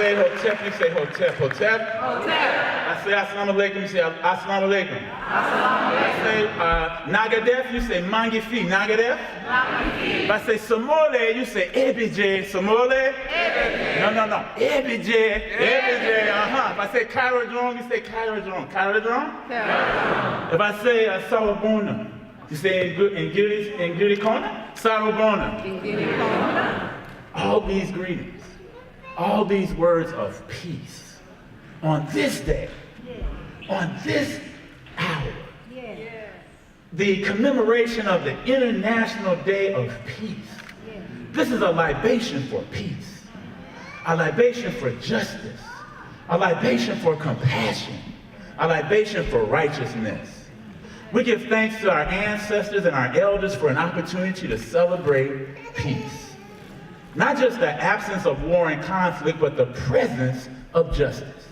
say hotep, you say hotep. Hotep? Hotep. I say assalamu alaikum, you say assalamu alaikum. I say nagadef, you say mangifi. Nagadef? Mangifi. If I say samole, you say ebije. Samole? Ebije. No. Ebije. Ebije. If I say kairodron, you say kairodron. Kairodron? If I say sawabona, you say in Gurikona? Sarabona. All these greetings, all these words of peace on this day, on this hour, the commemoration of the International Day of Peace. This is a libation for peace, a libation for justice, a libation for compassion, a libation for righteousness. We give thanks to our ancestors and our elders for an opportunity to celebrate peace. Not just the absence of war and conflict, but the presence of justice.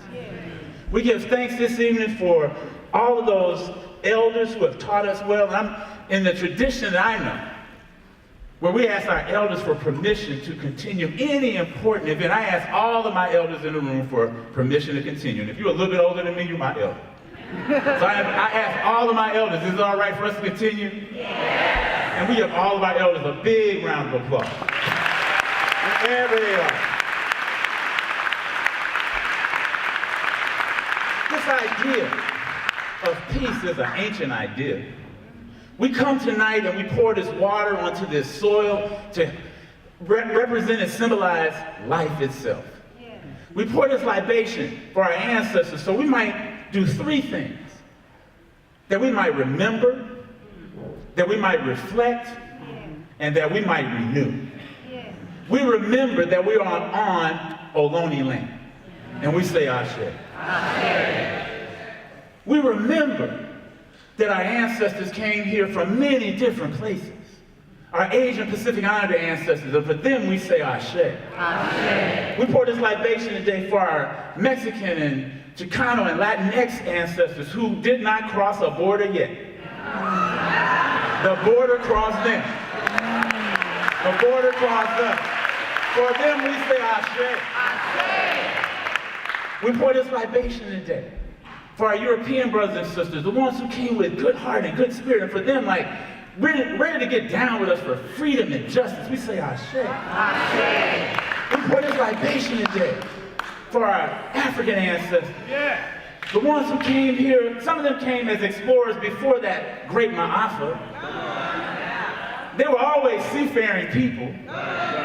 We give thanks this evening for all of those elders who have taught us well. And I'm in the tradition that I know, where we ask our elders for permission to continue any important event. I ask all of my elders in the room for permission to continue. And if you're a little bit older than me, you're my elder. So I ask all of my elders, is it all right for us to continue? Yeah. And we give all of our elders a big round of applause. Wherever they are. This idea of peace is an ancient idea. We come tonight and we pour this water onto this soil to represent and symbolize life itself. Yeah. We pour this libation for our ancestors so we might do three things: that we might remember, that we might reflect, and that we might renew. We remember that we are on Ohlone land, and we say Ashe. Ashe. We remember that our ancestors came here from many different places. Our Asian Pacific Islander ancestors, and for them we say Ashe. Ashe. We pour this libation today for our Mexican and Chicano and Latinx ancestors who did not cross a border yet. The border crossed them. The border crossed them. For them we say Ashe. Ashe. We pour this libation today for our European brothers and sisters, the ones who came with good heart and good spirit, and for them like ready to get down with us for freedom and justice. We say Ashe. Ashe. We pour this libation today for our African ancestors. Yeah. The ones who came here, some of them came as explorers before that great Ma'afa. They were always seafaring people.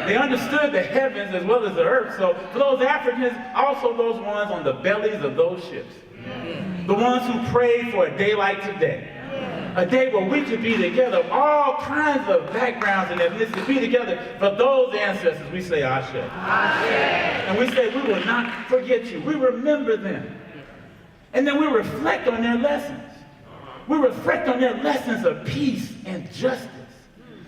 They understood the heavens as well as the earth. So for those Africans, also those ones on the bellies of those ships. The ones who prayed for a day like today. A day where we could be together, all kinds of backgrounds and ethnicities, be together. For those ancestors, we say Ashe. Ashe. And we say we will not forget you. We remember them. And then we reflect on their lessons. We reflect on their lessons of peace and justice.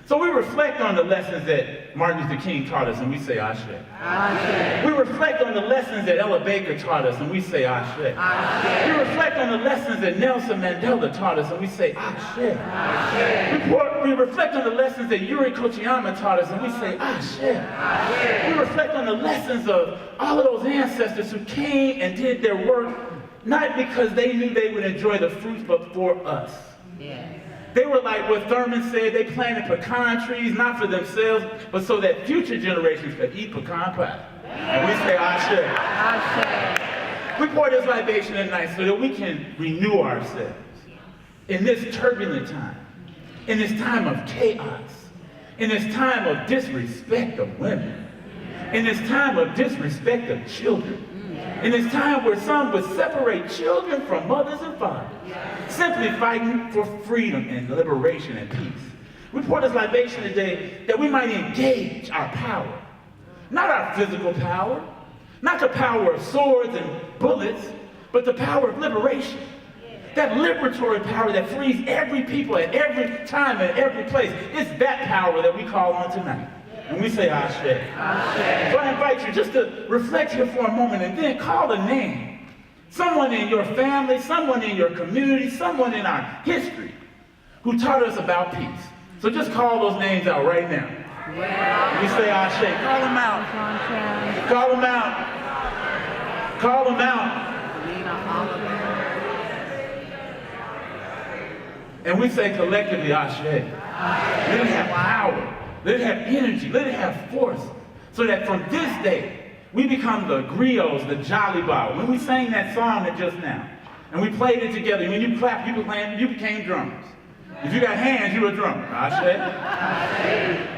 So we reflect on the lessons that Martin Luther King taught us, and we say Ashe. Ashe. We reflect on the lessons that Ella Baker taught us, and we say Ashe. Ashe. We reflect on the lessons that Nelson Mandela taught us, and we say Ashe. Ashe. We reflect on the lessons that Yuri Kochiyama taught us, and we say Ashe. Ashe. We reflect on the lessons of all of those ancestors who came and did their work, not because they knew they would enjoy the fruits, but for us. Yeah. They were like what Thurman said, they planted pecan trees, not for themselves, but so that future generations could eat pecan pie. And we say Ashe. Ashe. We pour this libation tonight so that we can renew ourselves in this turbulent time, in this time of chaos, in this time of disrespect of women, in this time of disrespect of children, in this time where some would separate children from mothers and fathers, simply fighting for freedom and liberation and peace. We pour this libation today that we might engage our power. Not our physical power, not the power of swords and bullets, but the power of liberation. That liberatory power that frees every people at every time and every place. It's that power that we call on tonight. And we say Ashe. Ashe. So I invite you just to reflect here for a moment and then call a name. Someone in your family, someone in your community, someone in our history who taught us about peace. So just call those names out right now. Yeah. We say Ashe. Call them out. Call them out. Call them out. And we say collectively, Ashe. Let it have power. Let it have energy. Let it have force. So that from this day, we become the griots, the jolly bow. When we sang that song just now, and we played it together, when you clapped, you became drummers. If you got hands, you were a drummer. Ashe.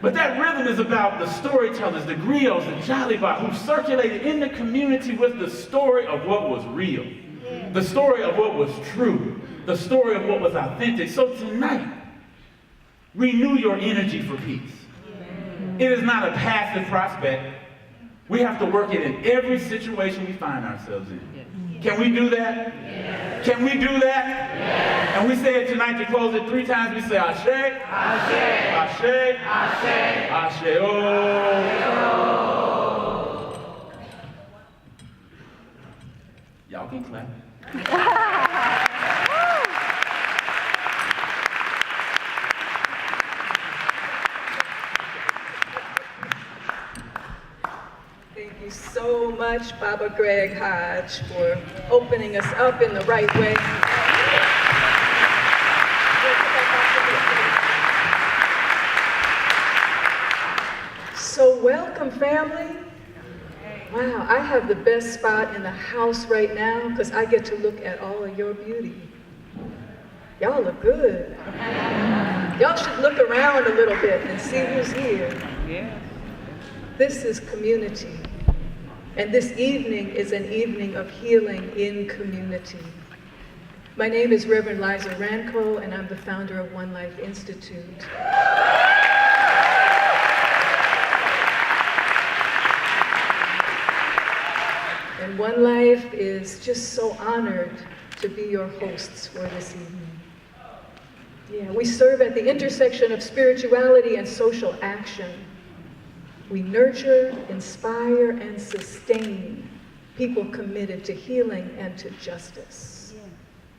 But that rhythm is about the storytellers, the griots, the jolly bow, who circulated in the community with the story of what was real, the story of what was true, the story of what was authentic. So tonight, renew your energy for peace. It is not a passive prospect. We have to work it in every situation we find ourselves in. Can we do that? Yes. Can we do that? Yes. And we say it tonight to close it 3 times. We say Ashe, Ashe, Ashe, Ashe, Ashe, oh. Y'all can clap. Thank you so much, Baba Greg Hodge, for opening us up in the right way. So welcome, family. Wow, I have the best spot in the house right now because I get to look at all of your beauty. Y'all look good. Y'all should look around a little bit and see who's here. Yeah. This is community. And this evening is an evening of healing in community. My name is Reverend Liza Ranco, and I'm the founder of OneLife Institute. And OneLife is just so honored to be your hosts for this evening. Yeah, we serve at the intersection of spirituality and social action. We nurture, inspire, and sustain people committed to healing and to justice.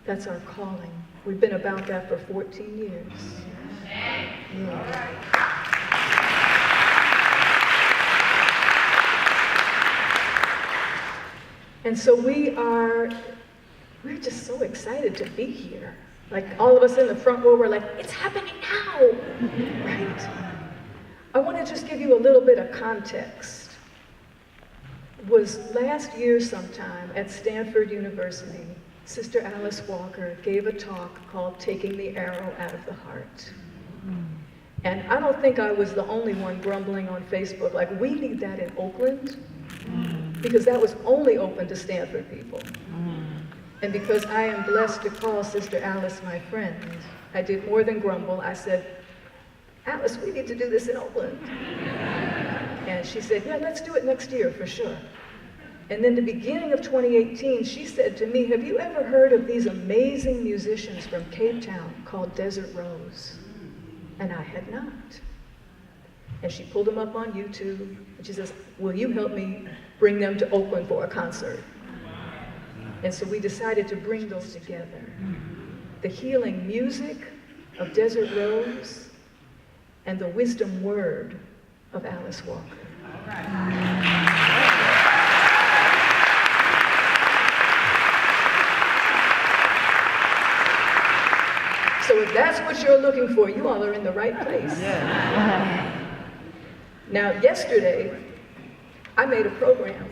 That's our calling. We've been about that for 14 years. Yeah. And so we're just so excited to be here. Like all of us in the front row, we're like, it's happening now, right? I want to just give you a little bit of context. It was last year sometime at Stanford University, Sister Alice Walker gave a talk called Taking the Arrow Out of the Heart. And I don't think I was the only one grumbling on Facebook, like, we need that in Oakland, because that was only open to Stanford people. And because I am blessed to call Sister Alice my friend, I did more than grumble. I said, Alice, we need to do this in Oakland. And she said, yeah, let's do it next year for sure. And then the beginning of 2018, she said to me, have you ever heard of these amazing musicians from Cape Town called Desert Rose? And I had not. And she pulled them up on YouTube, and she says, will you help me bring them to Oakland for a concert? And so we decided to bring those together. The healing music of Desert Rose and the wisdom word of Alice Walker. So if that's what you're looking for, you all are in the right place. Now, yesterday, I made a program,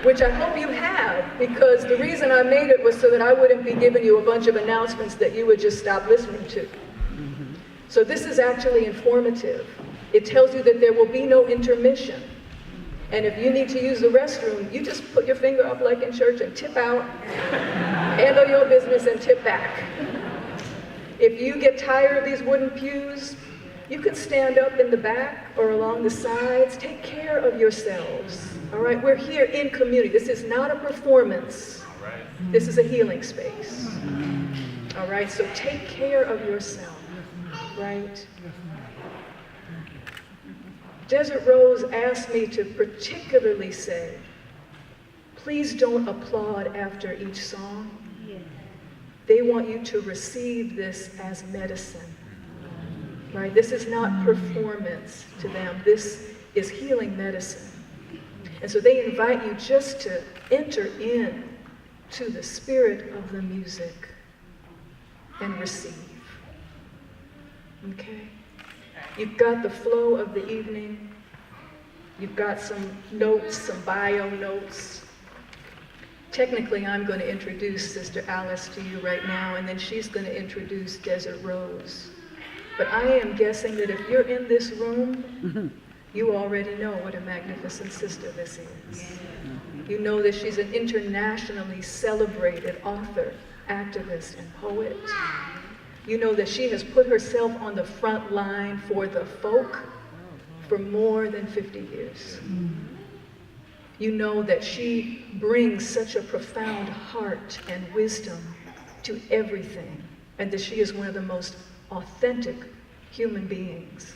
which I hope you have, because the reason I made it was so that I wouldn't be giving you a bunch of announcements that you would just stop listening to. So this is actually informative. It tells you that there will be no intermission. And if you need to use the restroom, you just put your finger up like in church and tip out, handle your business and tip back. If you get tired of these wooden pews, you can stand up in the back or along the sides. Take care of yourselves. All right, we're here in community. This is not a performance. This is a healing space. All right, so take care of yourself, right? Desert Rose asked me to particularly say, please don't applaud after each song. They want you to receive this as medicine, right? This is not performance to them. This is healing medicine. And so they invite you just to enter in to the spirit of the music and receive. Okay? You've got the flow of the evening. You've got some notes, some bio notes. Technically, I'm going to introduce Sister Alice to you right now, and then she's going to introduce Desert Rose. But I am guessing that if you're in this room, you already know what a magnificent sister this is. You know that she's an internationally celebrated author, activist, and poet. You know that she has put herself on the front line for the folk for more than 50 years. You know that she brings such a profound heart and wisdom to everything, and that she is one of the most authentic human beings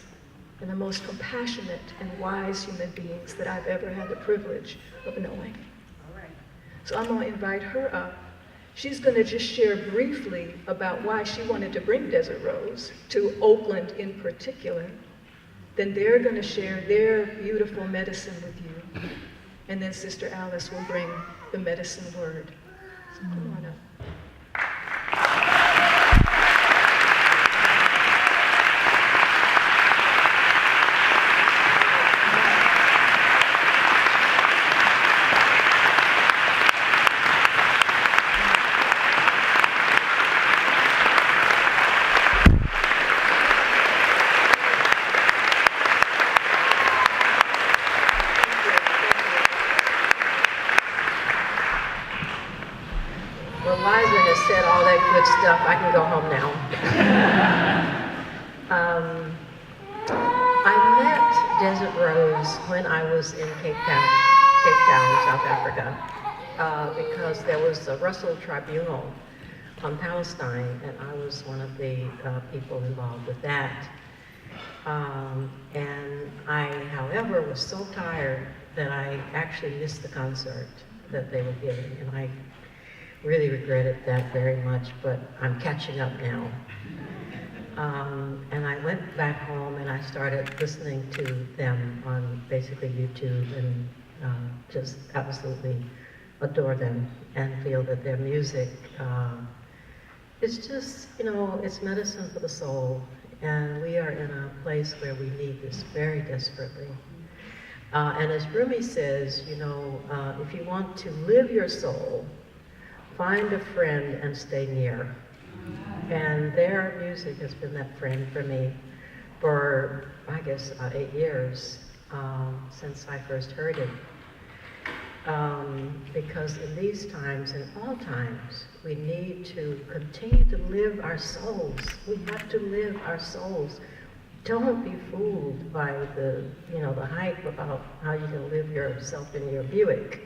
and the most compassionate and wise human beings that I've ever had the privilege of knowing. So I'm going to invite her up. She's going to just share briefly about why she wanted to bring Desert Rose to Oakland in particular. Then they're going to share their beautiful medicine with you. And then Sister Alice will bring the medicine word. So come on up. Stuff. I can go home now. I met Desert Rose when I was in Cape Town, South Africa, because there was a Russell Tribunal on Palestine, and I was one of the people involved with that. And I, however, was so tired that I actually missed the concert that they were giving, and I really regretted that very much, but I'm catching up now. And I went back home and I started listening to them on basically YouTube and just absolutely adore them and feel that their music is just, you know, it's medicine for the soul. And we are in a place where we need this very desperately. And as Rumi says, you know, if you want to live your soul, find a friend and stay near. And their music has been that friend for me for, I guess, 8 years since I first heard it. Because in these times, in all times, we need to continue to live our souls. We have to live our souls. Don't be fooled by the, you know, the hype about how you can live yourself in your Buick.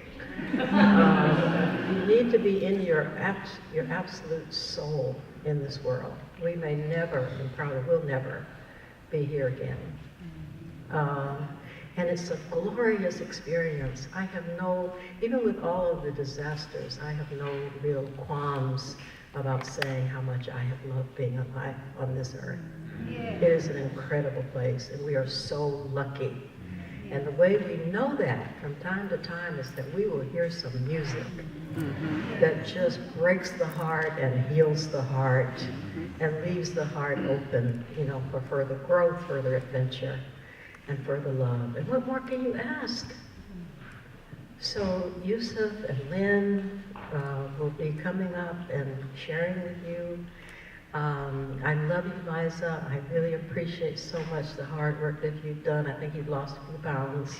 You need to be in your absolute soul in this world. We may never, and probably will never, be here again. And it's a glorious experience. I have no, even with all of the disasters, I have no real qualms about saying how much I have loved being alive on this earth. It is an incredible place, and we are so lucky. And the way we know that from time to time is that we will hear some music that just breaks the heart and heals the heart and leaves the heart open, you know, for further growth, further adventure, and further love. And what more can you ask? So Yusuf and Lynn will be coming up and sharing with you. I love you, Liza. I really appreciate so much the hard work that you've done. I think you've lost a few pounds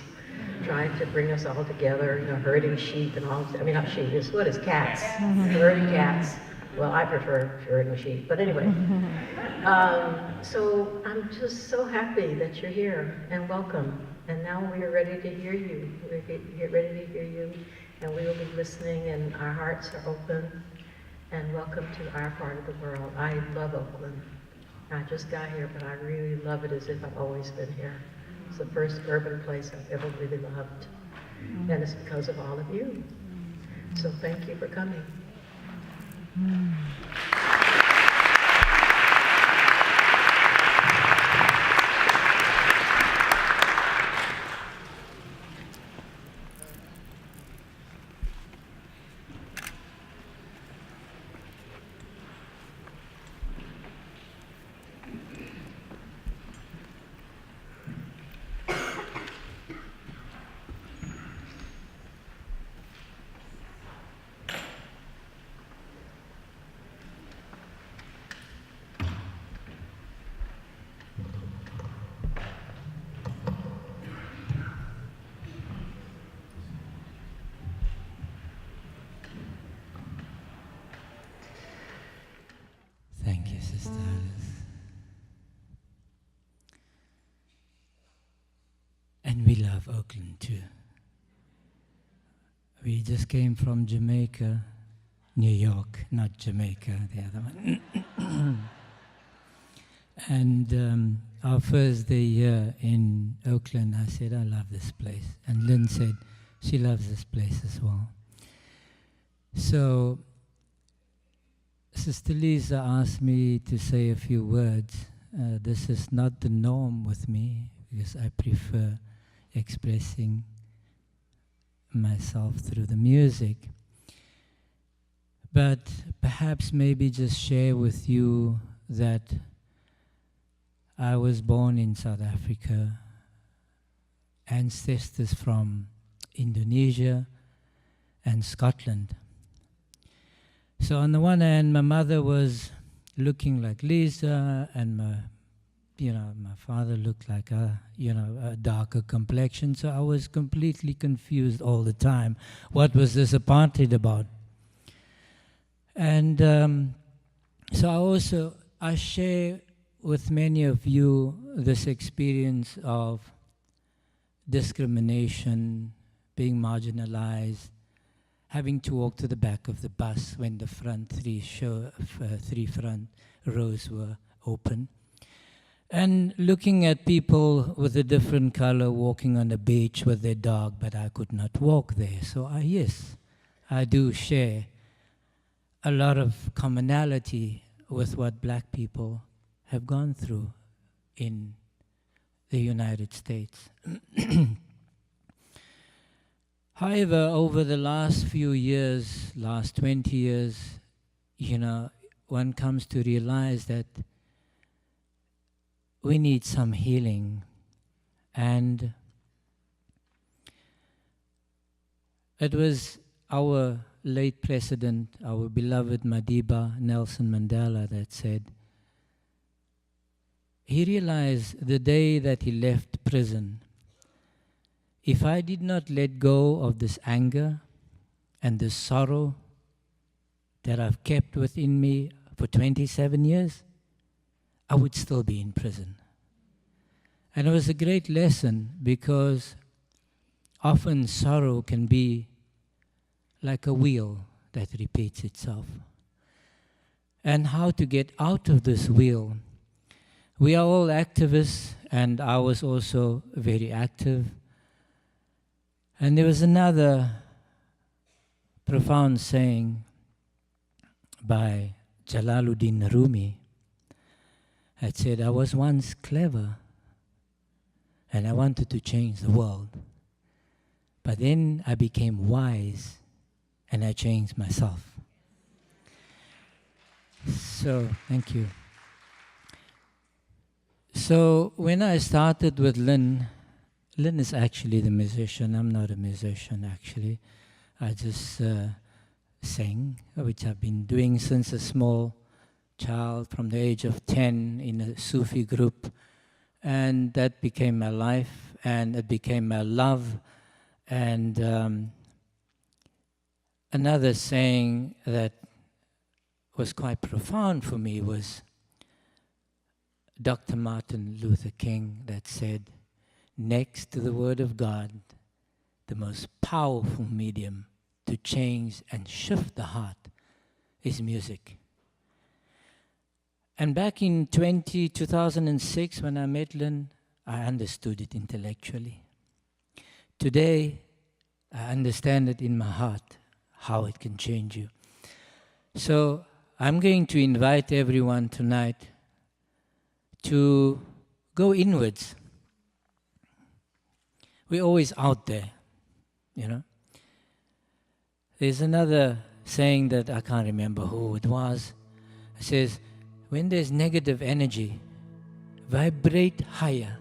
trying to bring us all together, you know, herding sheep and all. I mean, not sheep, what is cats? Herding cats. Well, I prefer herding sheep, but anyway. So I'm just so happy that you're here, and welcome. And now we are ready to hear you. We're ready to hear you, and we will be listening, and our hearts are open. And welcome to our part of the world. I love Oakland. I just got here, but I really love it as if I've always been here. It's the first urban place I've ever really loved. And it's because of all of you. So thank you for coming. love Oakland too. We just came from Jamaica, New York, not Jamaica, the other one. And our first day here in Oakland, I said, I love this place. And Lynn said, she loves this place as well. So, Sister Lisa asked me to say a few words. This is not the norm with me, because I prefer expressing myself through the music. But perhaps maybe just share with you that I was born in South Africa, ancestors from Indonesia and Scotland. So on the one hand, my mother was looking like Lisa, and my father looked like a darker complexion. So I was completely confused all the time. What was this apartheid about? And so I share with many of you this experience of discrimination, being marginalized, having to walk to the back of the bus when the three front rows were open, and looking at people with a different color walking on the beach with their dog, but I could not walk there. So yes, I do share a lot of commonality with what black people have gone through in the United States. However, over the last few years, last 20 years, one comes to realize that we need some healing. And it was our late president, our beloved Madiba Nelson Mandela, that said, he realized the day that he left prison, if I did not let go of this anger and this sorrow that I've kept within me for 27 years, I would still be in prison. And it was a great lesson, because often sorrow can be like a wheel that repeats itself. And how to get out of this wheel. We are all activists, and I was also very active. And there was another profound saying by Jalaluddin Rumi that said, I was once clever and I wanted to change the world. But then I became wise and I changed myself. So, thank you. So, when I started with Lynn is actually the musician. I'm not a musician, actually. I just sing, which I've been doing since a small child, from the age of 10 in a Sufi group. And that became my life, and it became my love. And another saying that was quite profound for me was Dr. Martin Luther King, that said, next to the Word of God, the most powerful medium to change and shift the heart is music. And back in 2006, when I met Lynn, I understood it intellectually. Today, I understand it in my heart, how it can change you. So I'm going to invite everyone tonight to go inwards. We're always out there, There's another saying that I can't remember who it was. It says, when there's negative energy, vibrate higher.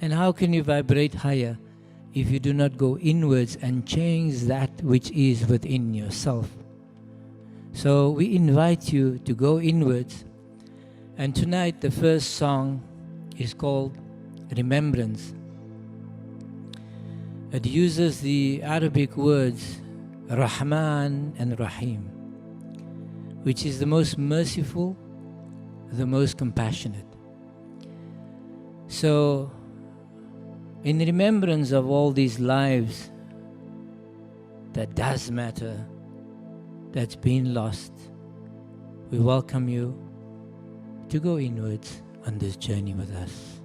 And how can you vibrate higher if you do not go inwards and change that which is within yourself? So we invite you to go inwards. And tonight the first song is called Remembrance. It uses the Arabic words Rahman and Rahim, which is the most merciful, the most compassionate. So in remembrance of all these lives that does matter, that's been lost, we welcome you to go inwards on this journey with us.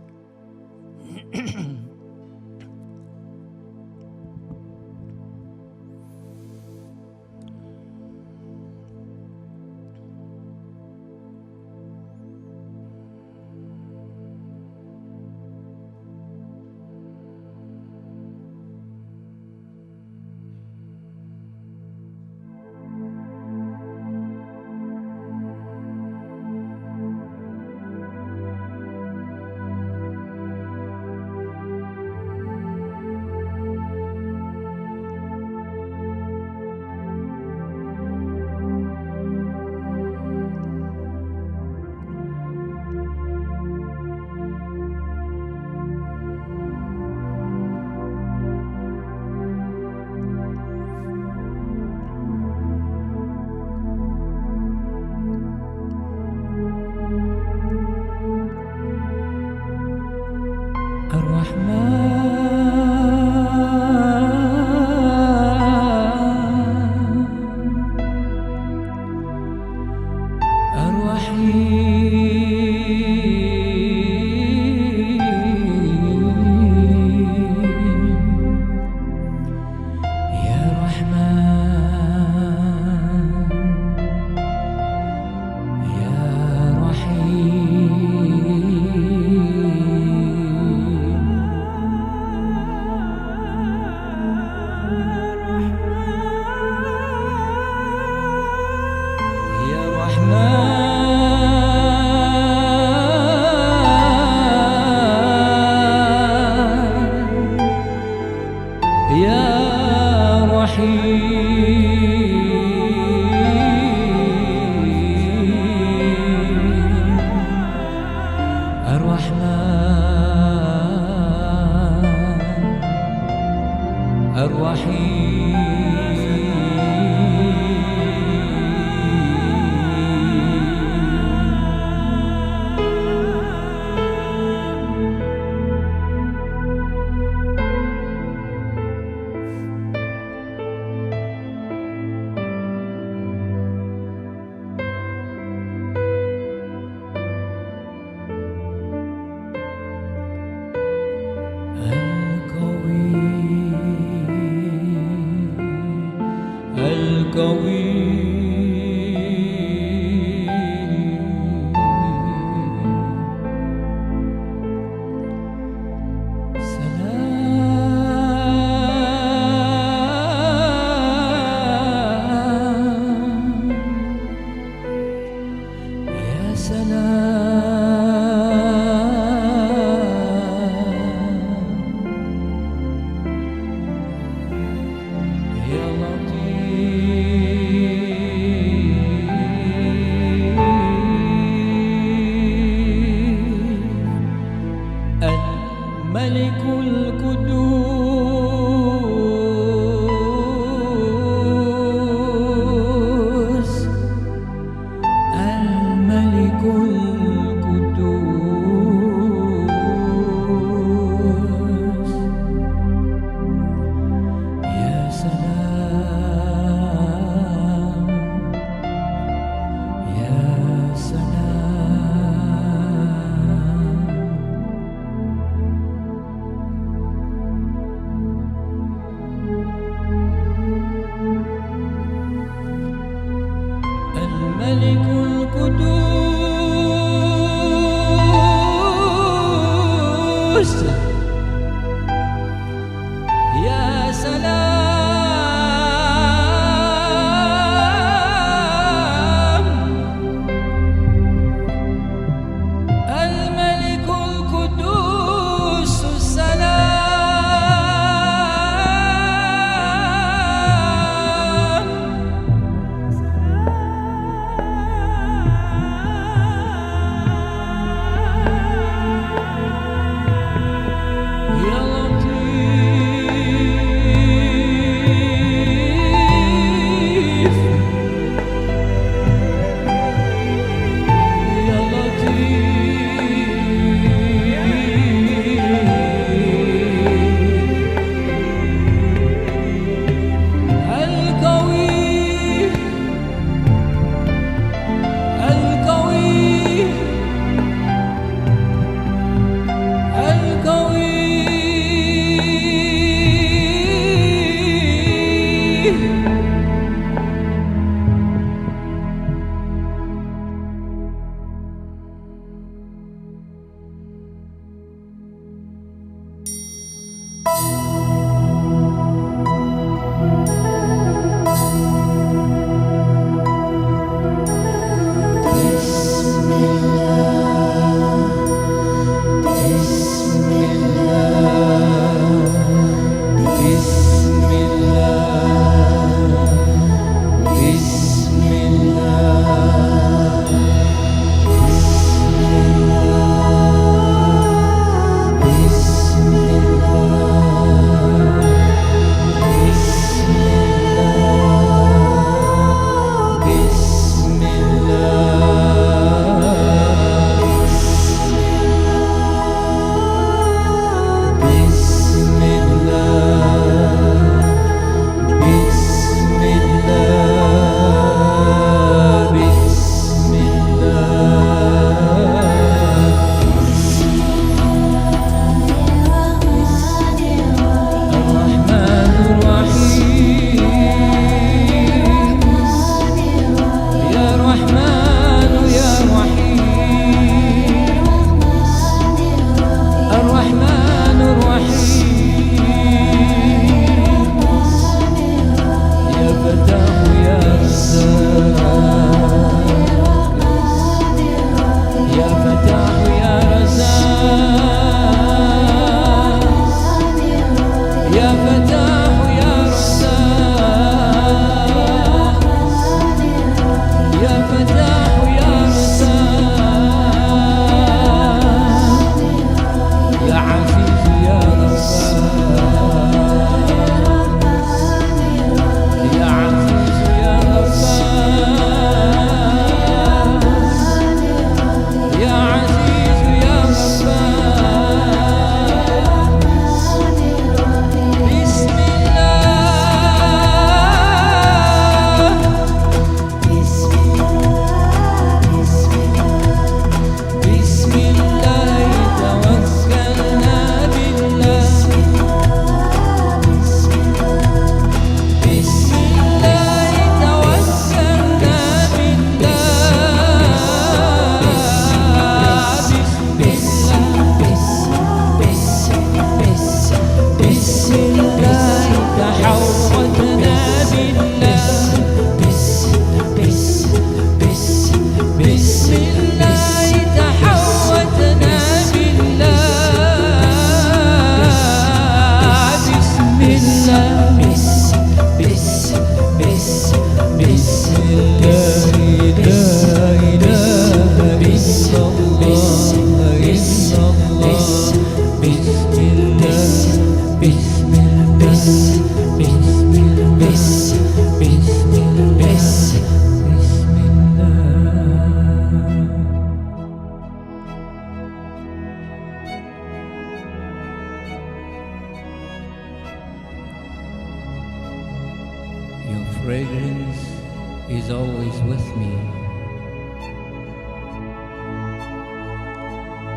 always with me.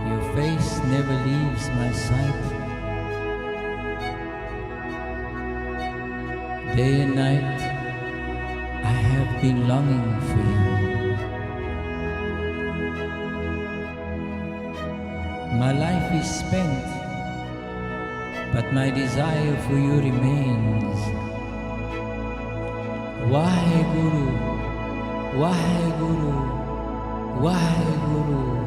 Your face never leaves my sight. Day and night, I have been longing for you. My life is spent, but my desire for you remains. Waheguru, Waheguru, Waheguru.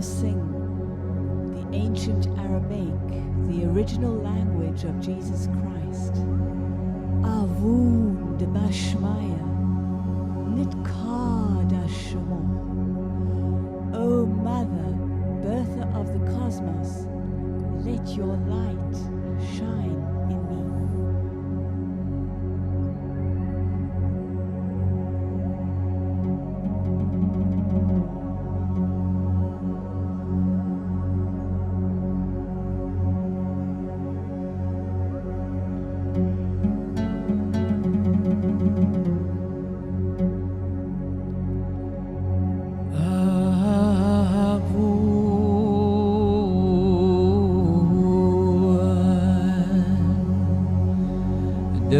sing the ancient Aramaic, the original language of Jesus Christ. Avun de Bashmaya, Nitkad Ashamo. O Mother, birther of the cosmos, let your light shine in me.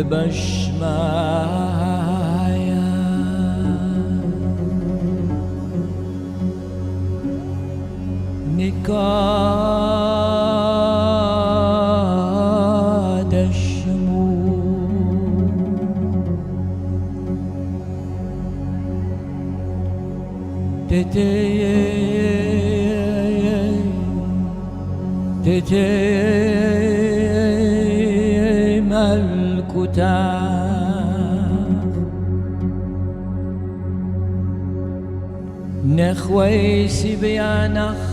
Bashmaya Nikadashmu Tete Malkutar Nechwei Sibianach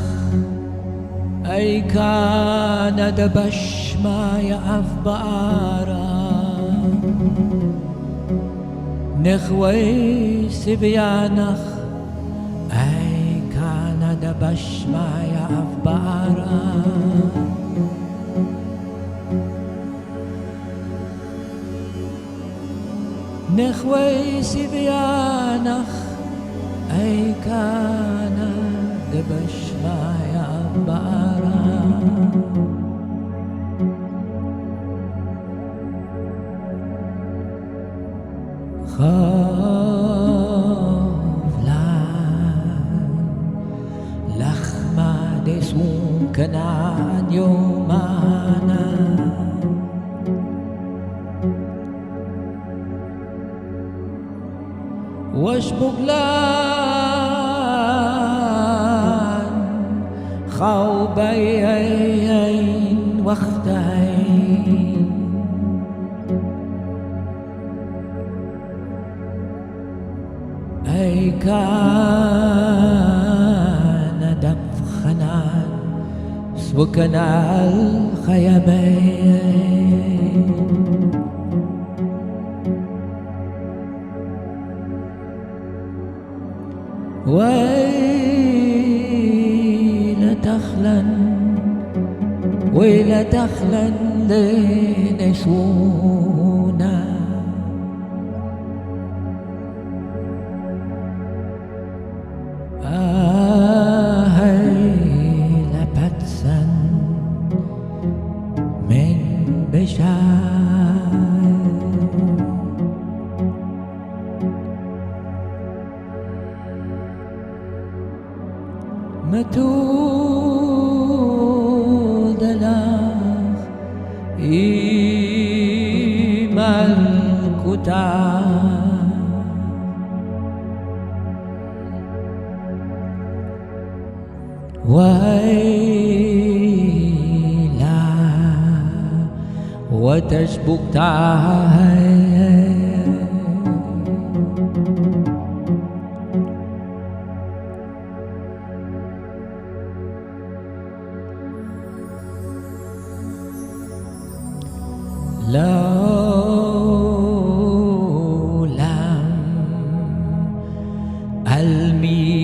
Aikana de Bashmaya Avbara Nechwei Sibianach Aikana de Bashmaya Avbara Nechwei Sibianach Aikana de Bashmaya Avbara Chavlan Lachma Desun Kanan Yomana واشبقلان خوبين وقتين أي كان دفخنان سوكنا الخيبين ويل تخلا لنسونا هيل باتسا من بشار متود الأخ إيما الكتاب وهيلا وتشبك تعاي لو لم ألمين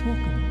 talk about.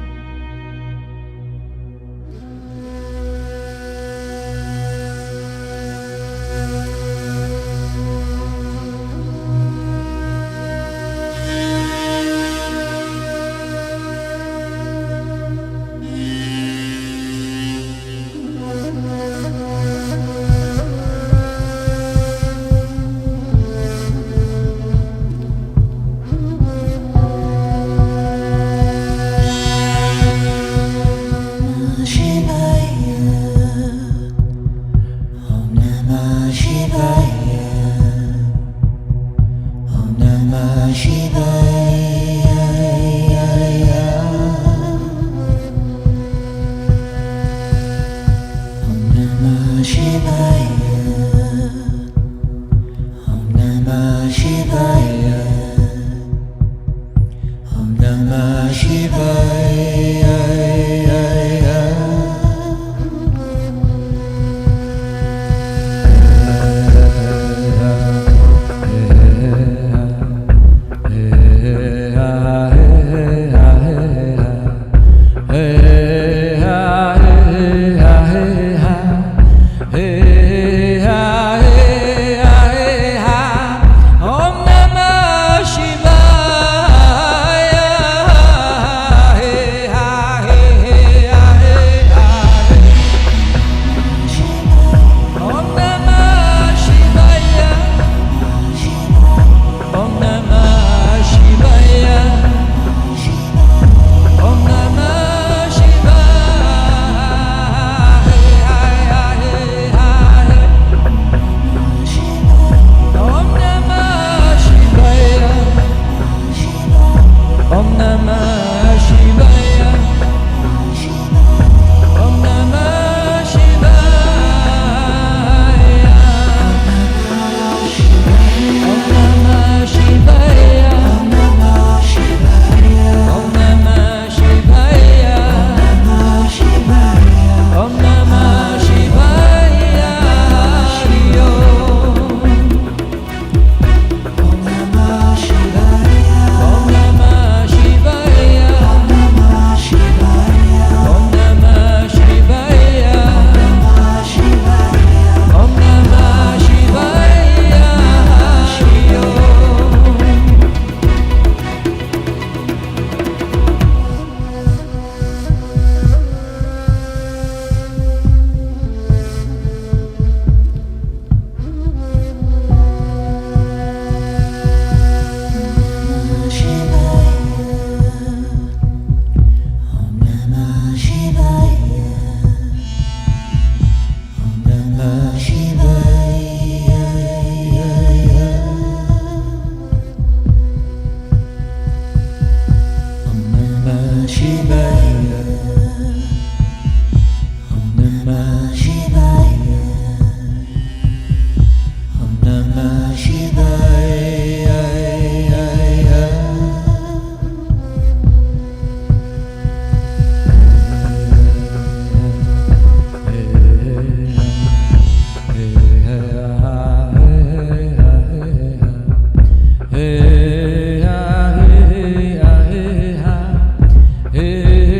Hey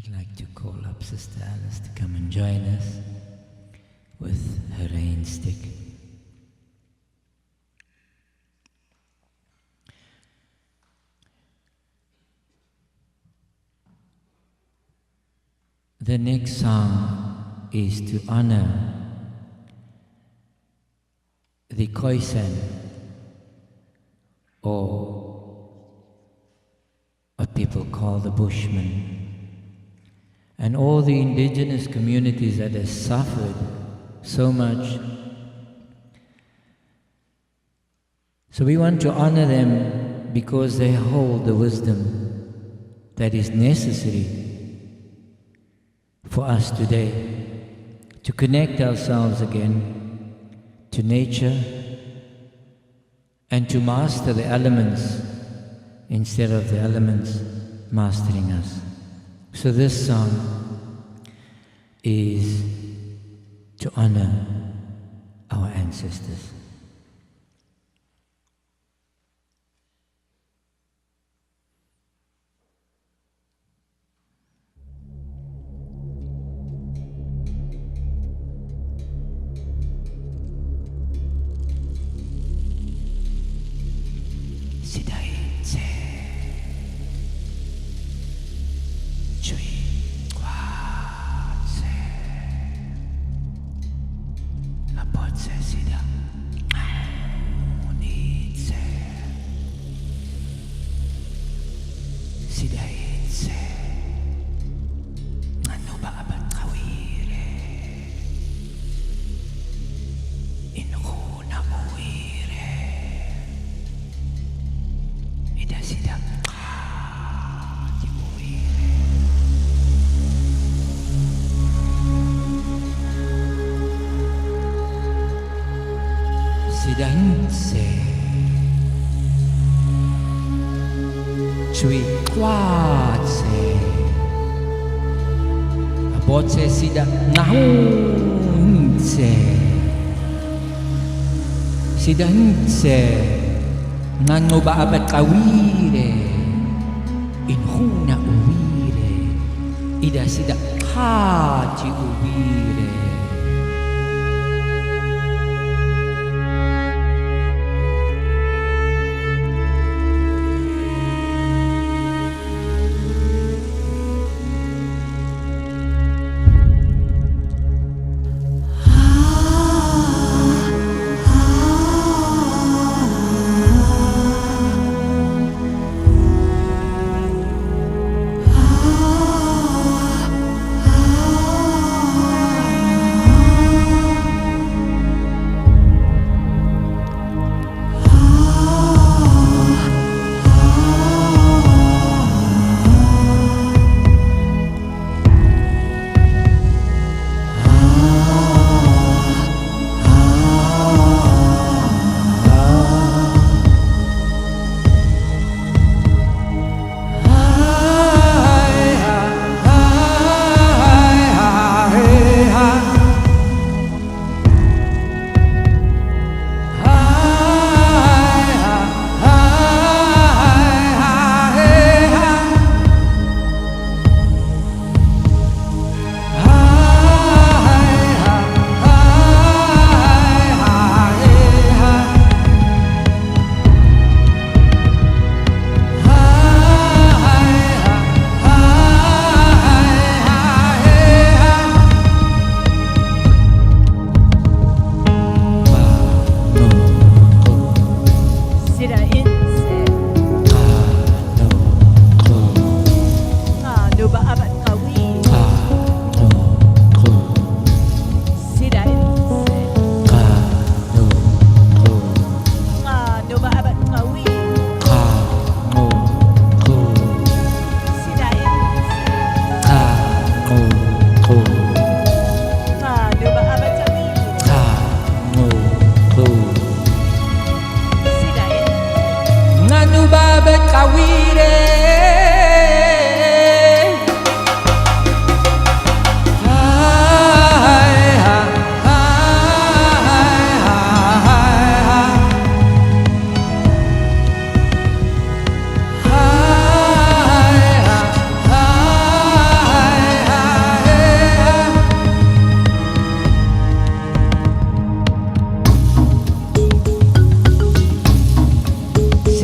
We'd like to call up Sister Alice to come and join us with her rain stick. The next song is to honor the Khoisan, or what people call the Bushmen, and all the indigenous communities that have suffered so much. So we want to honor them because they hold the wisdom that is necessary for us today to connect ourselves again to nature and to master the elements instead of the elements mastering us. So this song is to honor our ancestors. Botse sida nahunse sida nse ngano ba abat kawire inhuna uwire ida sida haji uwire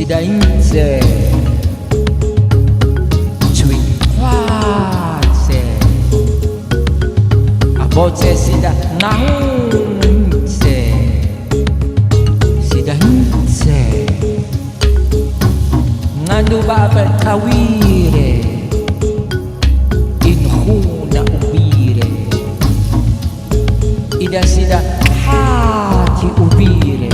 sida inze chui kwatse abote sida nahunze sida inze ngadu baba kawire inhuna ubire ida sida haki ubire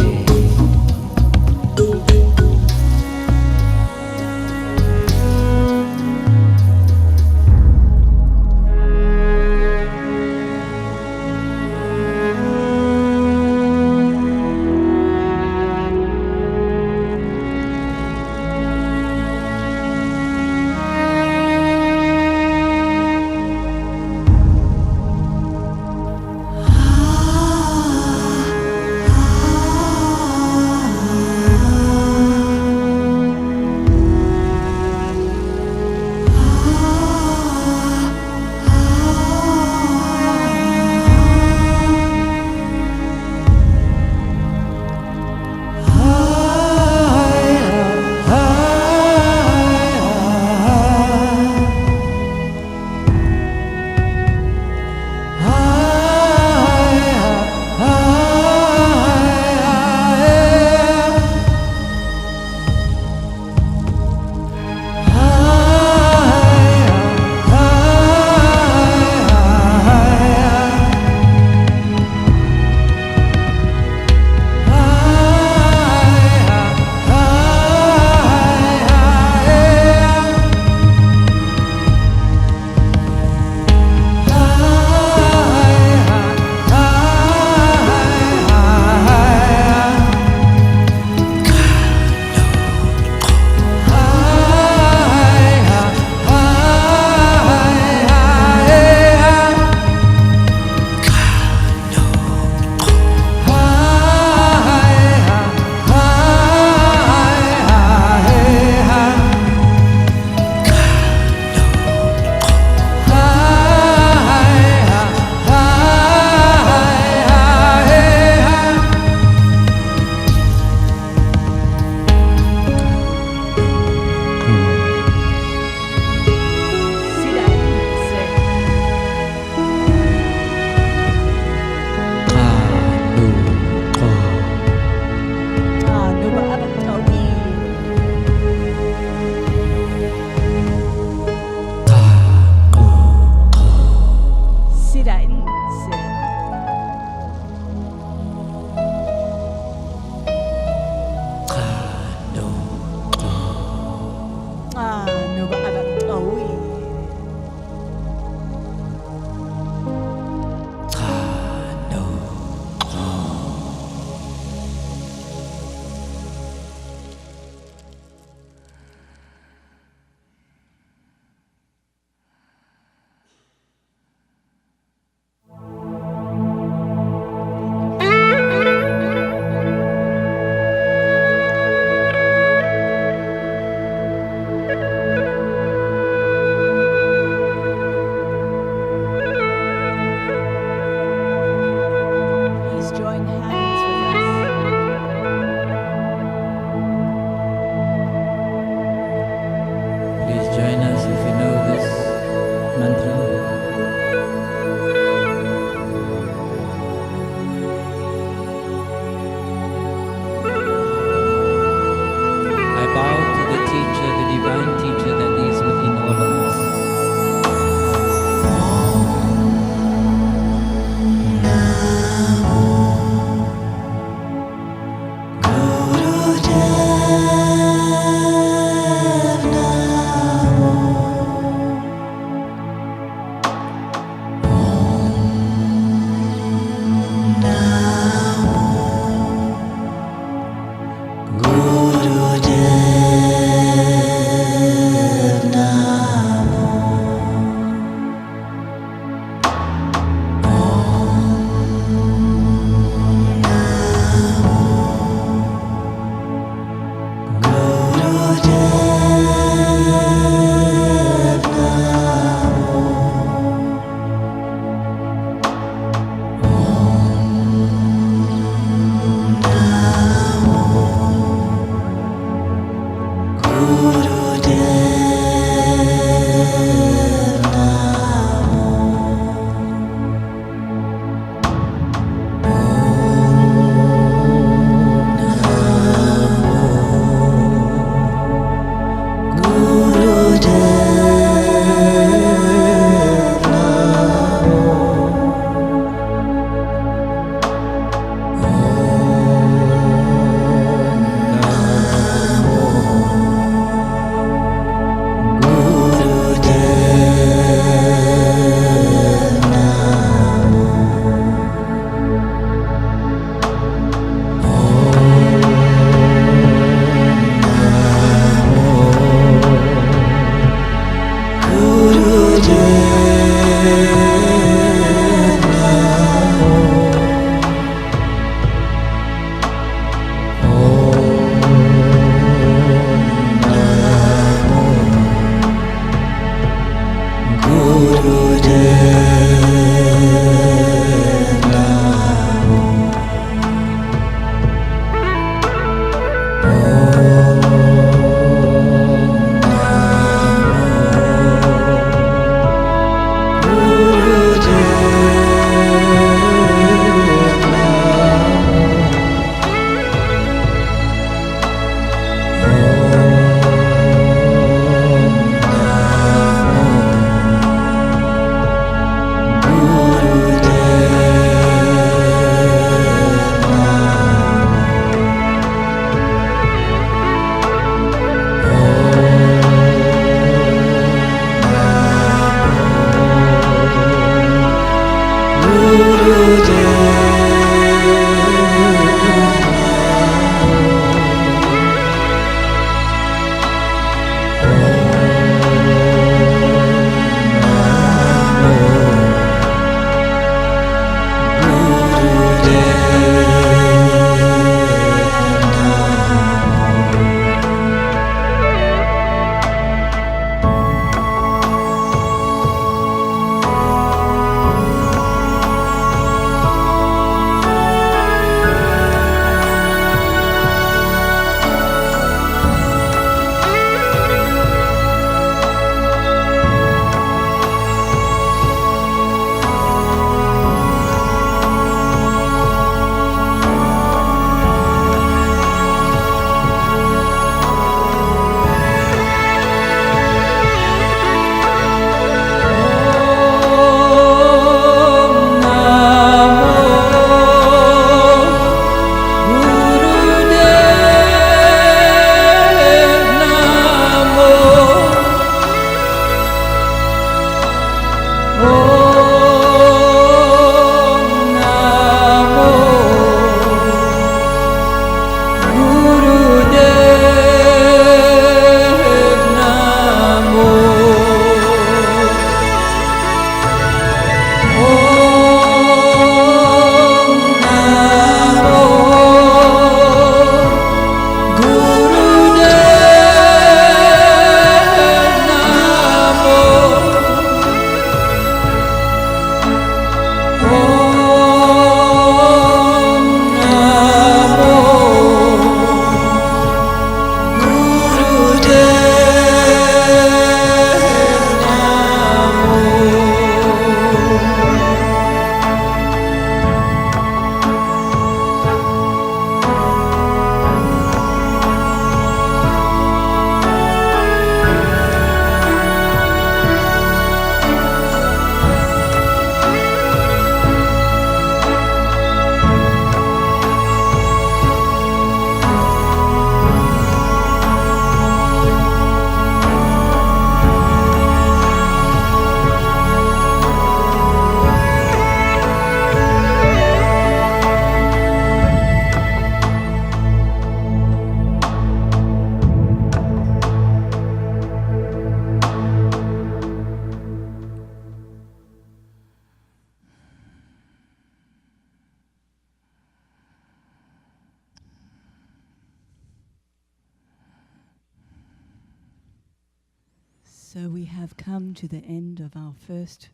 So we have come to the end of our first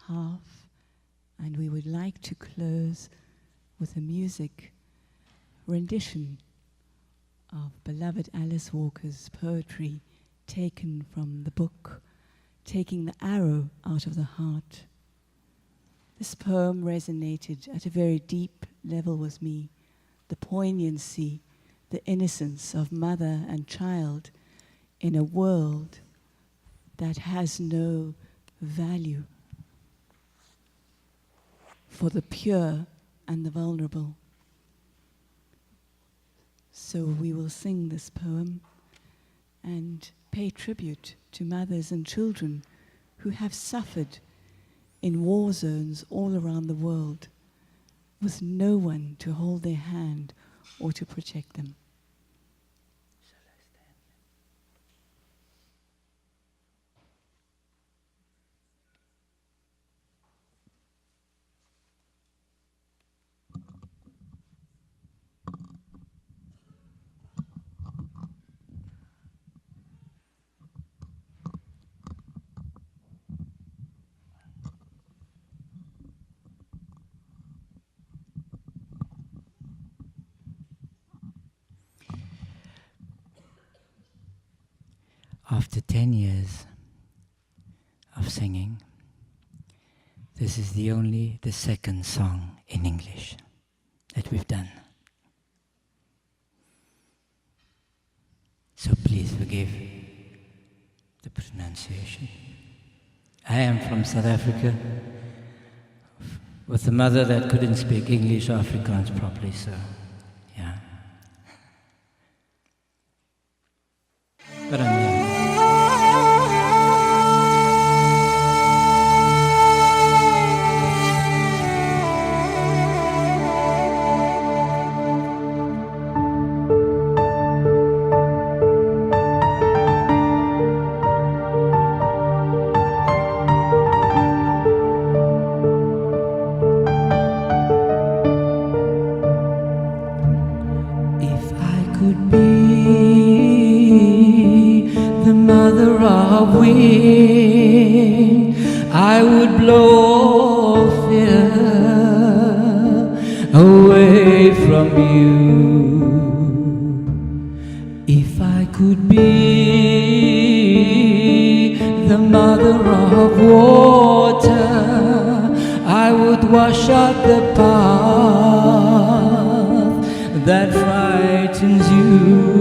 half, and we would like to close with a music rendition of beloved Alice Walker's poetry taken from the book, Taking the Arrow Out of the Heart. This poem resonated at a very deep level with me. The poignancy, the innocence of mother and child in a world that has no value for the pure and the vulnerable. So we will sing this poem and pay tribute to mothers and children who have suffered in war zones all around the world with no one to hold their hand or to protect them. After 10 years of singing, this is the second song in English that we've done. So please forgive the pronunciation. I am from South Africa, with a mother that couldn't speak English or Afrikaans properly, so yeah. But I'm young. Wind, I would blow fear away from you. If I could be the mother of water, I would wash out the path that frightens you.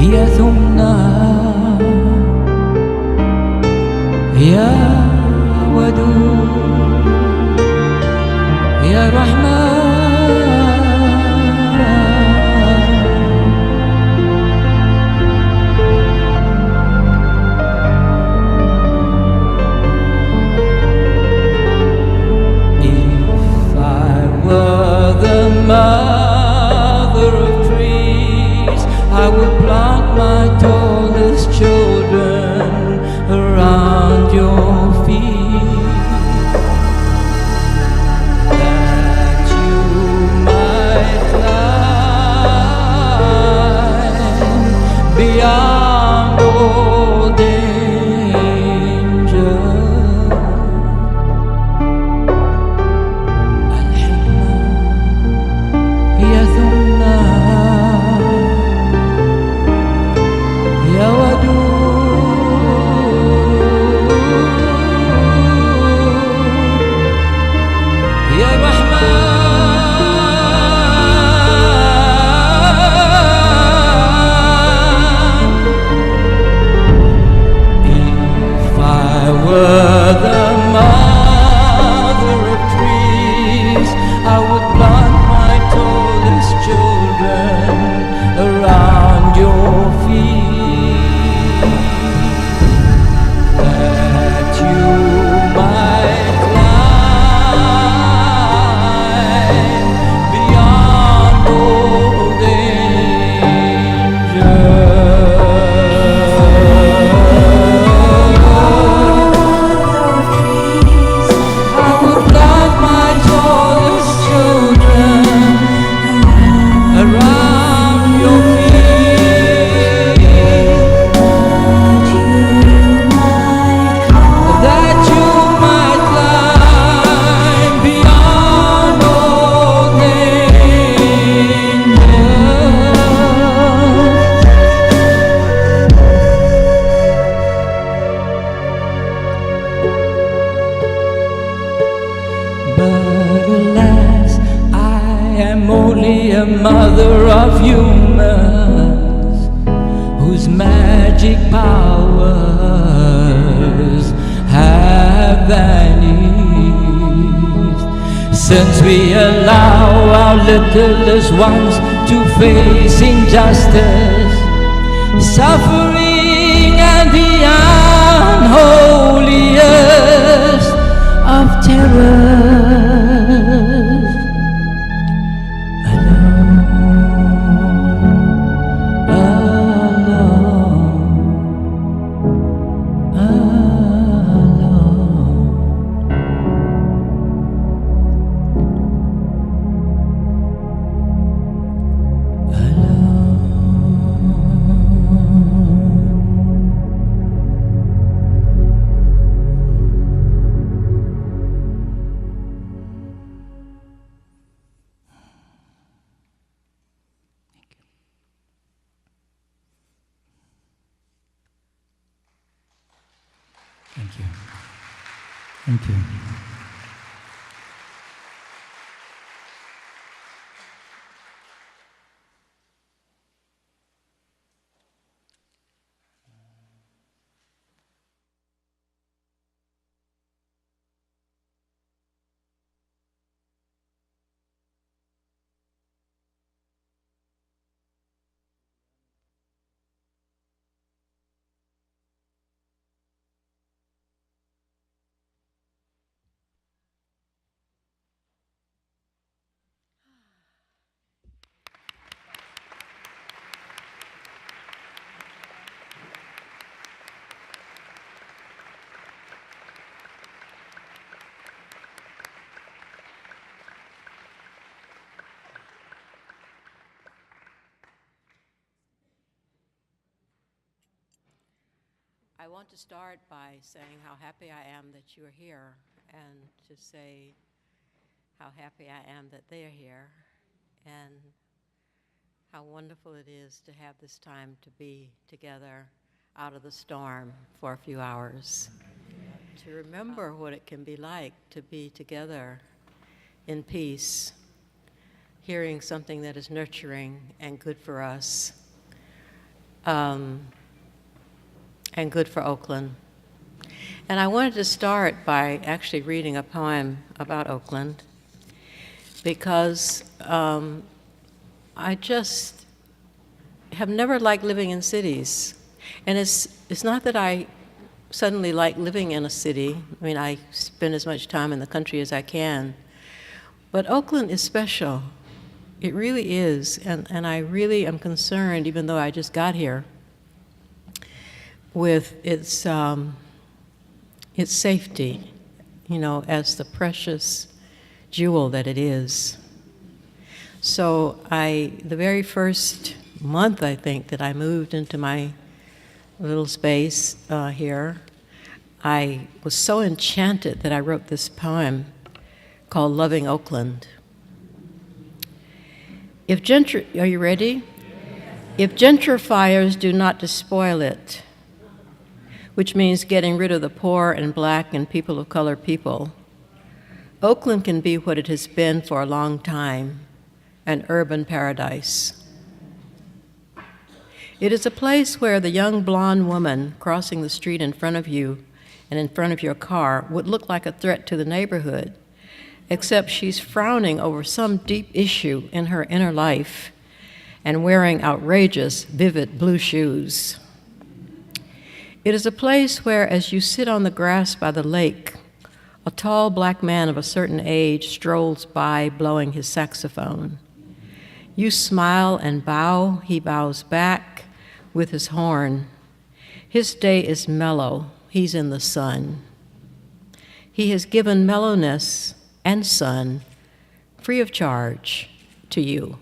يا ثمنا يا ودود يا رحمن If I were the mother of trees, I would plant my tallest children around your feet, that you might climb beyond all danger. Al-hikmah hiya thumna يا ودود am only a mother of humans whose magic powers have vanished since we allow our littlest ones to face injustice, suffering, and the unholiest of terrors. Thank you. Thank you. I want to start by saying how happy I am that you're here, and to say how happy I am that they are here, and how wonderful it is to have this time to be together out of the storm for a few hours, to remember what it can be like to be together in peace, hearing something that is nurturing and good for us. And good for Oakland. And I wanted to start by actually reading a poem about Oakland, because I just have never liked living in cities. And it's not that I suddenly like living in a city. I mean, I spend as much time in the country as I can. But Oakland is special. It really is. And I really am concerned, even though I just got here, with its safety, you know, as the precious jewel that it is. So the very first month, I think, that I moved into my little space here, I was so enchanted that I wrote this poem called Loving Oakland. Are you ready? If gentrifiers do not despoil it, which means getting rid of the poor and black and people of color people, Oakland can be what it has been for a long time, an urban paradise. It is a place where the young blonde woman crossing the street in front of you and in front of your car would look like a threat to the neighborhood, except she's frowning over some deep issue in her inner life and wearing outrageous, vivid blue shoes. It is a place where, as you sit on the grass by the lake, a tall black man of a certain age strolls by blowing his saxophone. You smile and bow, he bows back with his horn. His day is mellow, he's in the sun. He has given mellowness and sun free of charge to you.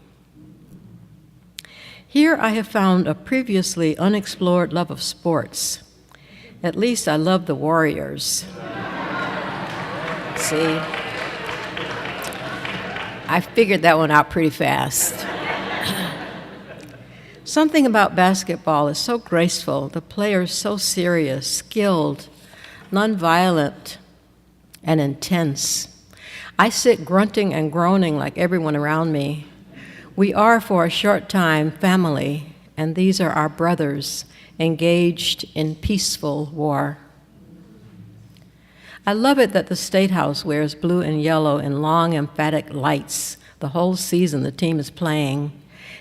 Here I have found a previously unexplored love of sports. At least I love the Warriors. See? I figured that one out pretty fast. Something about basketball is so graceful, the players so serious, skilled, nonviolent, and intense. I sit grunting and groaning like everyone around me. We are for a short time family, and these are our brothers engaged in peaceful war. I love it that the State House wears blue and yellow in long, emphatic lights the whole season the team is playing,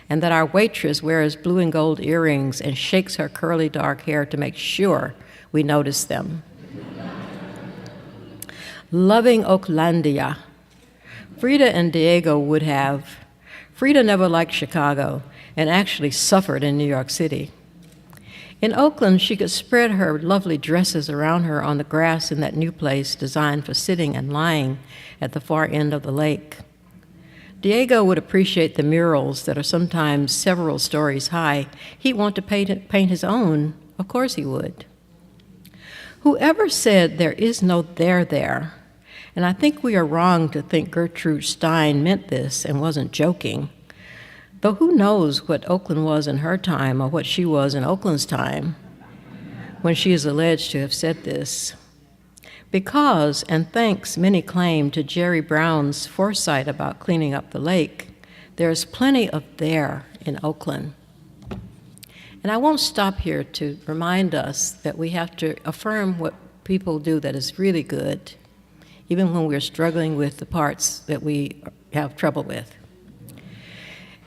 and that our waitress wears blue and gold earrings and shakes her curly dark hair to make sure we notice them. Loving Oaklandia. Frida and Diego would have. Frida never liked Chicago and actually suffered in New York City. In Oakland, she could spread her lovely dresses around her on the grass in that new place designed for sitting and lying at the far end of the lake. Diego would appreciate the murals that are sometimes several stories high. He'd want to paint his own. Of course he would. Whoever said there is no there, and I think we are wrong to think Gertrude Stein meant this and wasn't joking, though who knows what Oakland was in her time or what she was in Oakland's time when she is alleged to have said this. Because, and thanks many claim to Jerry Brown's foresight about cleaning up the lake, there is plenty of there in Oakland. And I won't stop here to remind us that we have to affirm what people do that is really good, even when we're struggling with the parts that we have trouble with.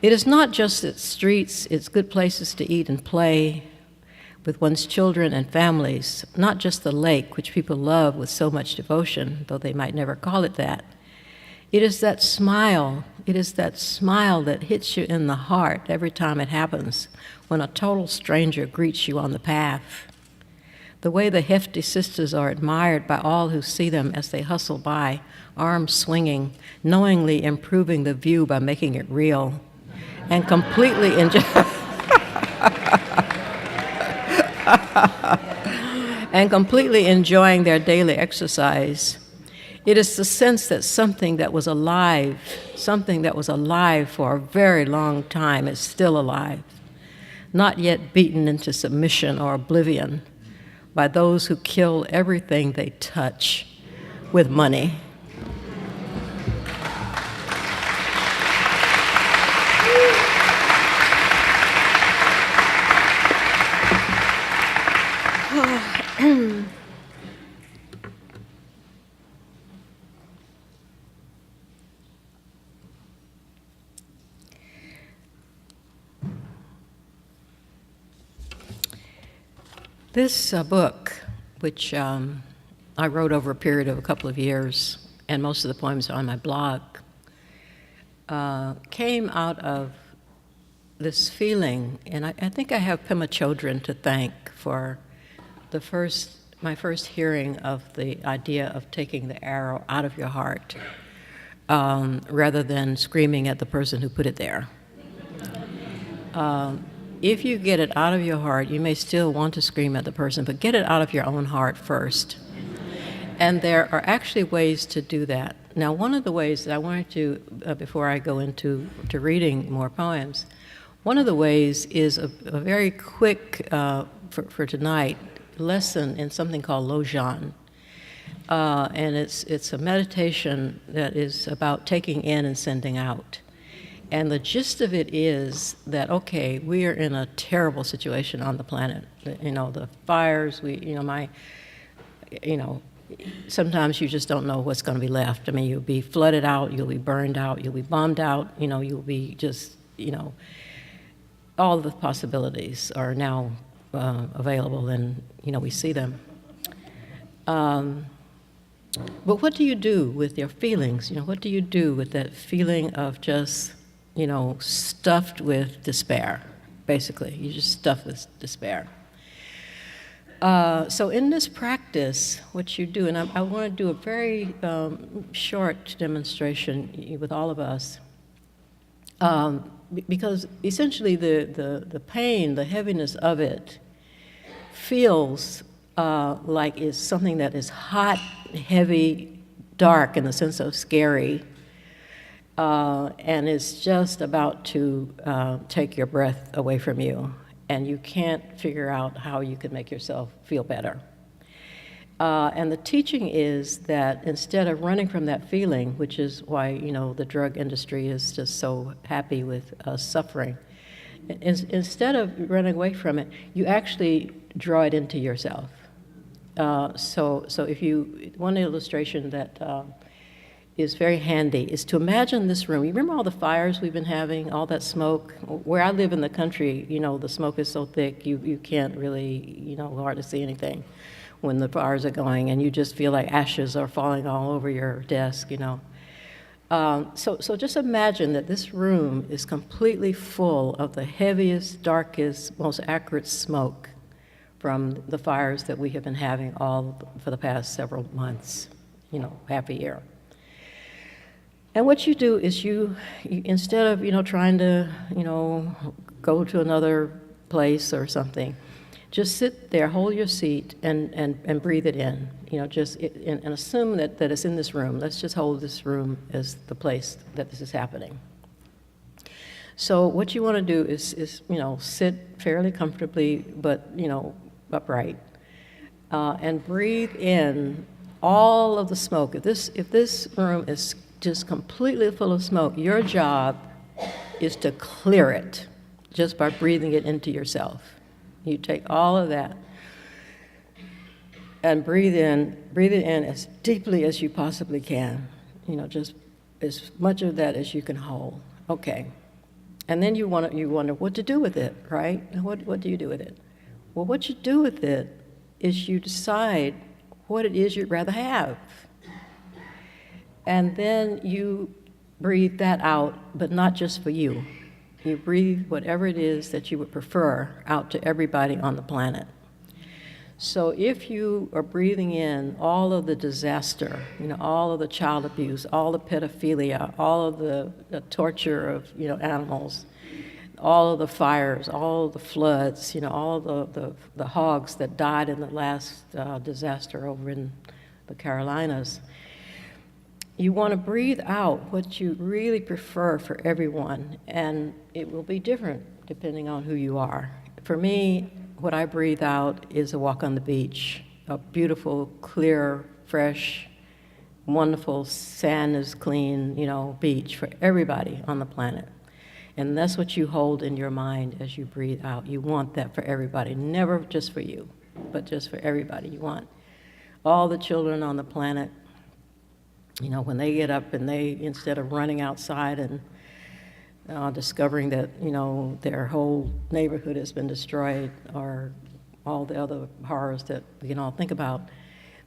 It is not just its streets, it's good places to eat and play with one's children and families, not just the lake, which people love with so much devotion, though they might never call it that. It is that smile that hits you in the heart every time it happens, when a total stranger greets you on the path. The way the hefty sisters are admired by all who see them as they hustle by, arms swinging, knowingly improving the view by making it real, and completely enjoying their daily exercise. It is the sense that something that was alive for a very long time is still alive, not yet beaten into submission or oblivion by those who kill everything they touch with money. This book, which I wrote over a period of a couple of years, and most of the poems are on my blog, came out of this feeling, and I think I have Pema Chodron to thank for my first hearing of the idea of taking the arrow out of your heart rather than screaming at the person who put it there. If you get it out of your heart, you may still want to scream at the person, but get it out of your own heart first. And there are actually ways to do that. Now, one of the ways that I wanted to, before I go into reading more poems, one of the ways is a very quick, for tonight, lesson in something called Lojan. And it's a meditation that is about taking in and sending out. And the gist of it is that, okay, we are in a terrible situation on the planet. The fires, sometimes you just don't know what's going to be left. I mean, you'll be flooded out, you'll be burned out, you'll be bombed out, you'll be just, all the possibilities are now available, and, we see them. But what do you do with your feelings? What do you do with that feeling of just, stuffed with despair, basically? You just stuffed with despair. So in this practice, what you do, and I want to do a very short demonstration with all of us, because essentially the pain, the heaviness of it, feels like it's something that is hot, heavy, dark in the sense of scary, and it's just about to take your breath away from you, and you can't figure out how you can make yourself feel better. And the teaching is that instead of running from that feeling, which is why, the drug industry is just so happy with us suffering, instead of running away from it, you actually draw it into yourself. So one illustration that is very handy is to imagine this room. You remember all the fires we've been having, all that smoke? Where I live in the country, the smoke is so thick, you can't really, hardly see anything when the fires are going, and you just feel like ashes are falling all over your desk, So just imagine that this room is completely full of the heaviest, darkest, most acrid smoke from the fires that we have been having for the past several months, half a year. And what you do is you instead of, trying to, go to another place or something, just sit there, hold your seat, and breathe it in. And assume that it's in this room. Let's just hold this room as the place that this is happening. So what you want to do is sit fairly comfortably, but, upright, and breathe in all of the smoke. If this room is just completely full of smoke, your job is to clear it just by breathing it into yourself. You take all of that and breathe it in as deeply as you possibly can. Just as much of that as you can hold. Okay. And then you wonder what to do with it, right? What do you do with it? Well, what you do with it is you decide what it is you'd rather have. And then you breathe that out, but not just for you. You breathe whatever it is that you would prefer out to everybody on the planet. So if you are breathing in all of the disaster, all of the child abuse, all the pedophilia, all of the torture of, animals, all of the fires, all of the floods, all of the hogs that died in the last disaster over in the Carolinas, you want to breathe out what you really prefer for everyone, and it will be different depending on who you are. For me, what I breathe out is a walk on the beach, a beautiful, clear, fresh, wonderful, sand is clean, beach for everybody on the planet. And that's what you hold in your mind as you breathe out. You want that for everybody, never just for you, but just for everybody. You want all the children on the planet, when they get up and they, instead of running outside and discovering that, their whole neighborhood has been destroyed or all the other horrors that we can all think about,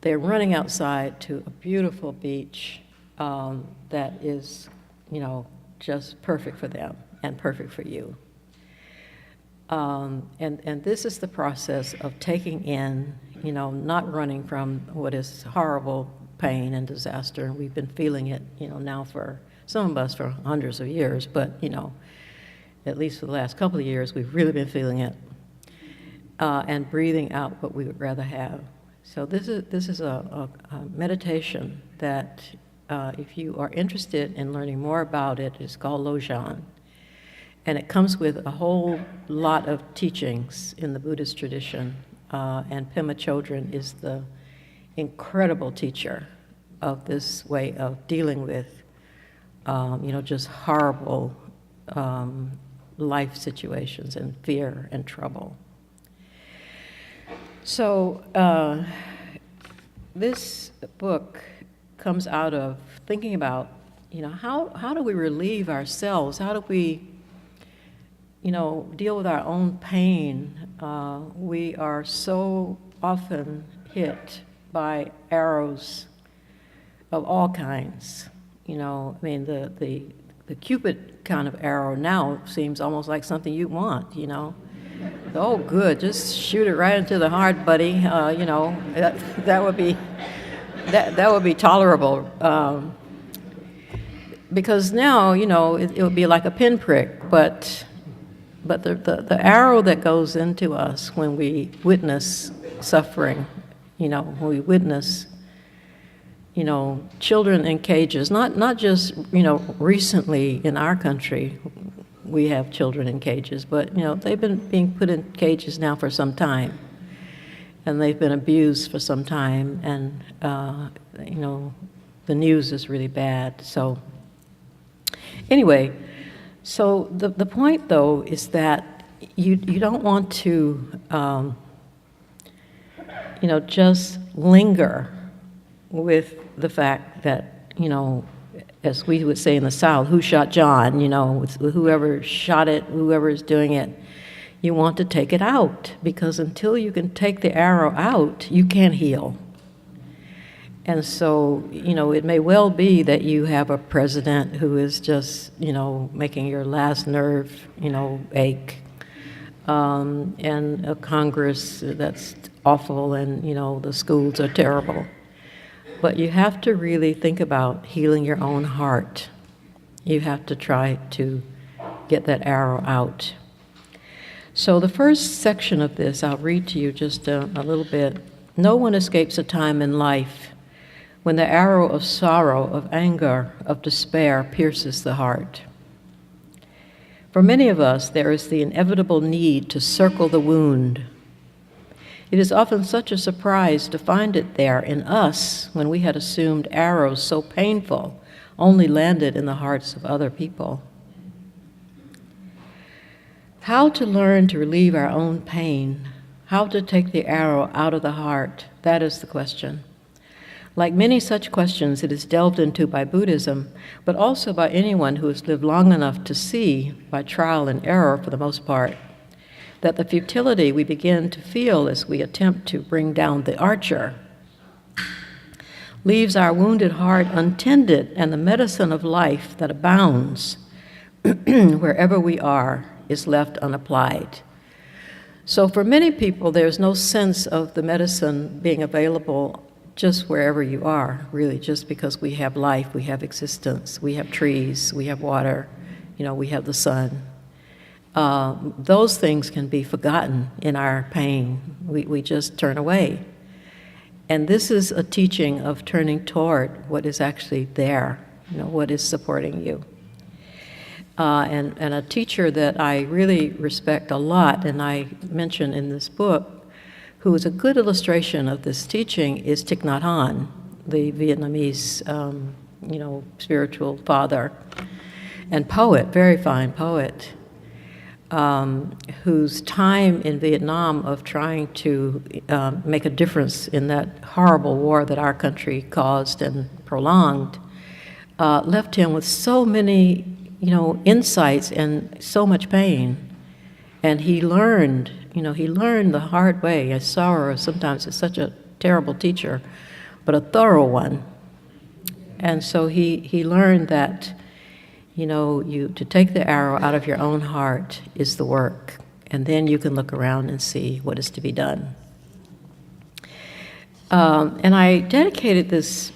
they're running outside to a beautiful beach that is, just perfect for them and perfect for you. And this is the process of taking in, not running from what is horrible pain and disaster. And we've been feeling it, now for some of us for hundreds of years, but, at least for the last couple of years, we've really been feeling it. And breathing out what we would rather have. So this is a meditation that if you are interested in learning more about it, it's called Lojong. And it comes with a whole lot of teachings in the Buddhist tradition. And Pema Chodron is the incredible teacher of this way of dealing with, just horrible life situations and fear and trouble. So this book comes out of thinking about, how do we relieve ourselves? How do we, deal with our own pain? We are so often hit by arrows of all kinds. The Cupid kind of arrow now seems almost like something you want, Oh, good, just shoot it right into the heart, buddy. That would be tolerable. Because now, it would be like a pinprick, but the arrow that goes into us when we witness suffering, when we witness, children in cages, not just, recently in our country, we have children in cages, but, they've been being put in cages now for some time. and they've been abused for some time, and you know, the news is really bad. So anyway, so the point though is that you don't want to you know, just linger with the fact that, you know, as we would say in the South, who shot John, you know, with whoever shot it, whoever is doing it. You want to take it out, because until you can take the arrow out, you can't heal. And so, you know, it may well be that you have a president who is just, you know, making your last nerve, you know, ache, and a Congress that's awful, and, you know, the schools are terrible. But you have to really think about healing your own heart. You have to try to get that arrow out. So the first section of this, I'll read to you just a little bit. No one escapes a time in life when the arrow of sorrow, of anger, of despair pierces the heart. For many of us, there is the inevitable need to circle the wound. It is often such a surprise to find it there in us when we had assumed arrows so painful only landed in the hearts of other people. How to learn to relieve our own pain, how to take the arrow out of the heart, that is the question. Like many such questions, it is delved into by Buddhism, but also by anyone who has lived long enough to see, by trial and error for the most part, that the futility we begin to feel as we attempt to bring down the archer leaves our wounded heart untended, and the medicine of life that abounds wherever we are is left unapplied. So for many people, there's no sense of the medicine being available just wherever you are, really, just because we have life, we have existence, we have trees, we have water, you know, we have the sun. Those things can be forgotten in our pain. We just turn away. And this is a teaching of turning toward what is actually there, you know, what is supporting you. And a teacher that I really respect a lot, and I mention in this book, who is a good illustration of this teaching, is Thich Nhat Hanh, the Vietnamese, you know, spiritual father and poet, very fine poet, whose time in Vietnam of trying to make a difference in that horrible war that our country caused and prolonged, left him with so many, you know, insights and so much pain. And he learned, you know, he learned the hard way. Sorrow sometimes is such a terrible teacher, but a thorough one. And so he learned that, you know, to take the arrow out of your own heart is the work. And then you can look around and see what is to be done. And I dedicated this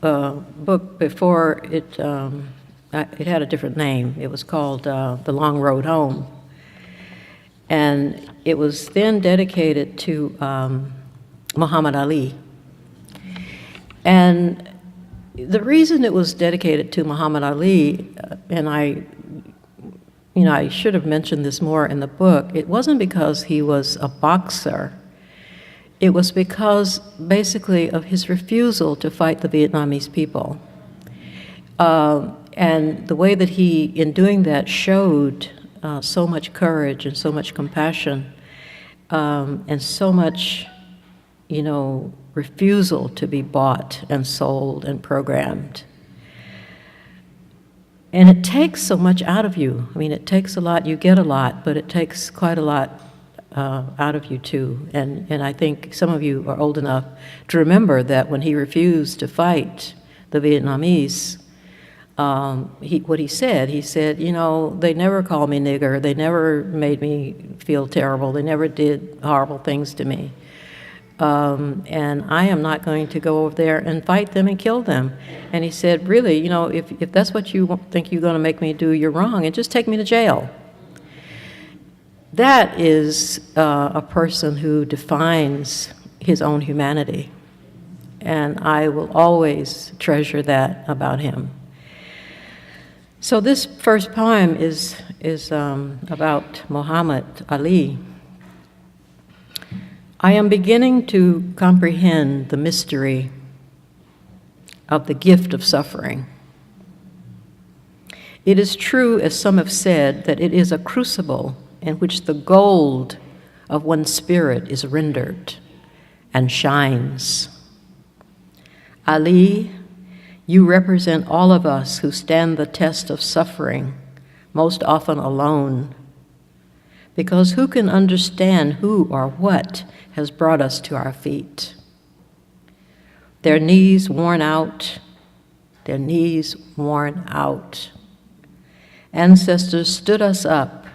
book before it had a different name. It was called The Long Road Home. And it was then dedicated to Muhammad Ali. And the reason it was dedicated to Muhammad Ali, and I should have mentioned this more in the book, it wasn't because he was a boxer. It was because, basically, of his refusal to fight the Vietnamese people. And the way that he, in doing that, showed so much courage and so much compassion, and so much, you know, refusal to be bought and sold and programmed. And it takes so much out of you. I mean, it takes a lot, you get a lot, but it takes quite a lot out of you too. And I think some of you are old enough to remember that when he refused to fight the Vietnamese, what he said, you know, they never called me nigger, they never made me feel terrible, they never did horrible things to me. And I am not going to go over there and fight them and kill them. And he said, really, you know, if that's what you think you're going to make me do, you're wrong, and just take me to jail. That is a person who defines his own humanity. And I will always treasure that about him. So this first poem is about Muhammad Ali. I am beginning to comprehend the mystery of the gift of suffering. It is true, as some have said, that it is a crucible in which the gold of one's spirit is rendered and shines. Ali, you represent all of us who stand the test of suffering, most often alone, because who can understand who or what has brought us to our feet? Their knees worn out, their knees worn out. Ancestors stood us up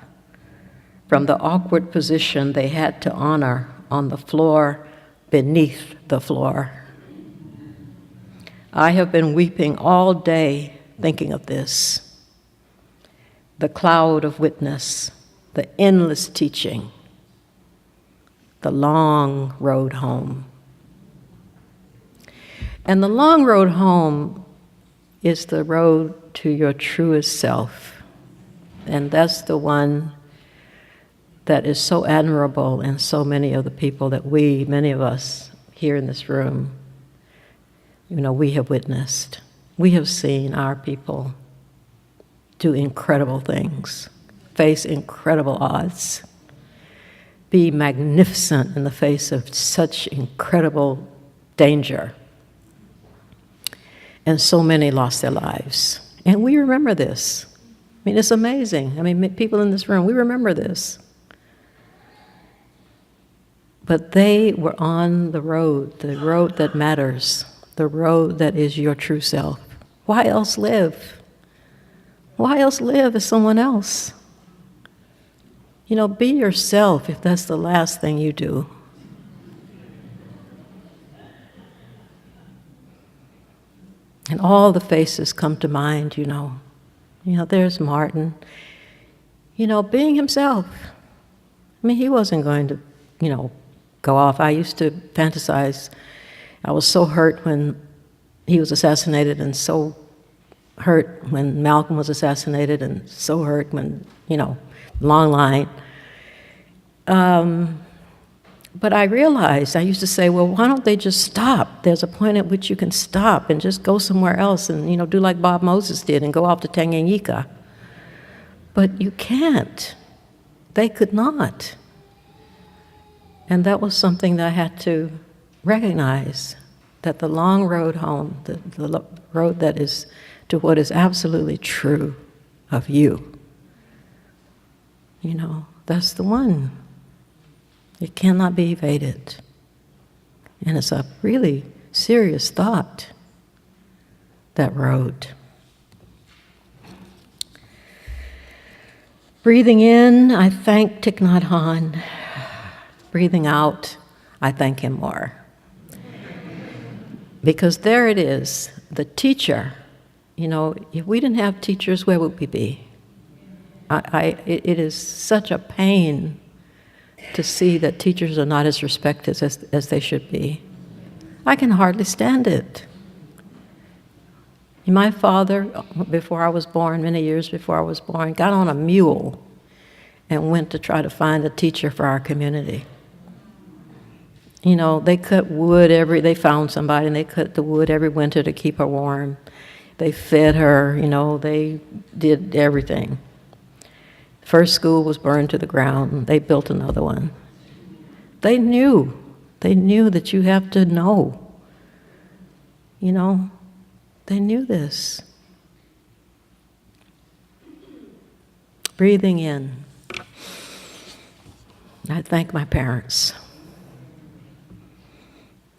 from the awkward position they had to honor on the floor beneath the floor. I have been weeping all day thinking of this. The cloud of witness, the endless teaching, the long road home. And the long road home is the road to your truest self. And that's the one that is so admirable in so many of the people that many of us here in this room, we have witnessed. We have seen our people do incredible things, face incredible odds, be magnificent in the face of such incredible danger. And so many lost their lives. And we remember this. I mean, it's amazing. I mean, people in this room, we remember this. But they were on the road that matters, the road that is your true self. Why else live? Why else live as someone else? Be yourself if that's the last thing you do. And all the faces come to mind, there's Martin, being himself. I mean, he wasn't going to, go off. I used to fantasize. I was so hurt when he was assassinated, and so hurt when Malcolm was assassinated, and so hurt when, long line. But I realized, I used to say, well, why don't they just stop? There's a point at which you can stop and just go somewhere else and, do like Bob Moses did and go off to Tanganyika. But you can't. They could not. And that was something that I had to recognize, that the long road home, the road that is to what is absolutely true of you, that's the one. It cannot be evaded. And it's a really serious thought, that road. Breathing in, I thank Thich Nhat Hanh. Breathing out, I thank him more. Because there it is, the teacher. If we didn't have teachers, where would we be? It is such a pain to see that teachers are not as respected as they should be. I can hardly stand it. My father, before I was born, many years before I was born, got on a mule and went to try to find a teacher for our community. They cut wood they found somebody and they cut the wood every winter to keep her warm. They fed her, they did everything. First school was burned to the ground. They built another one. They knew that you have to know. They knew this. Breathing in, I thank my parents.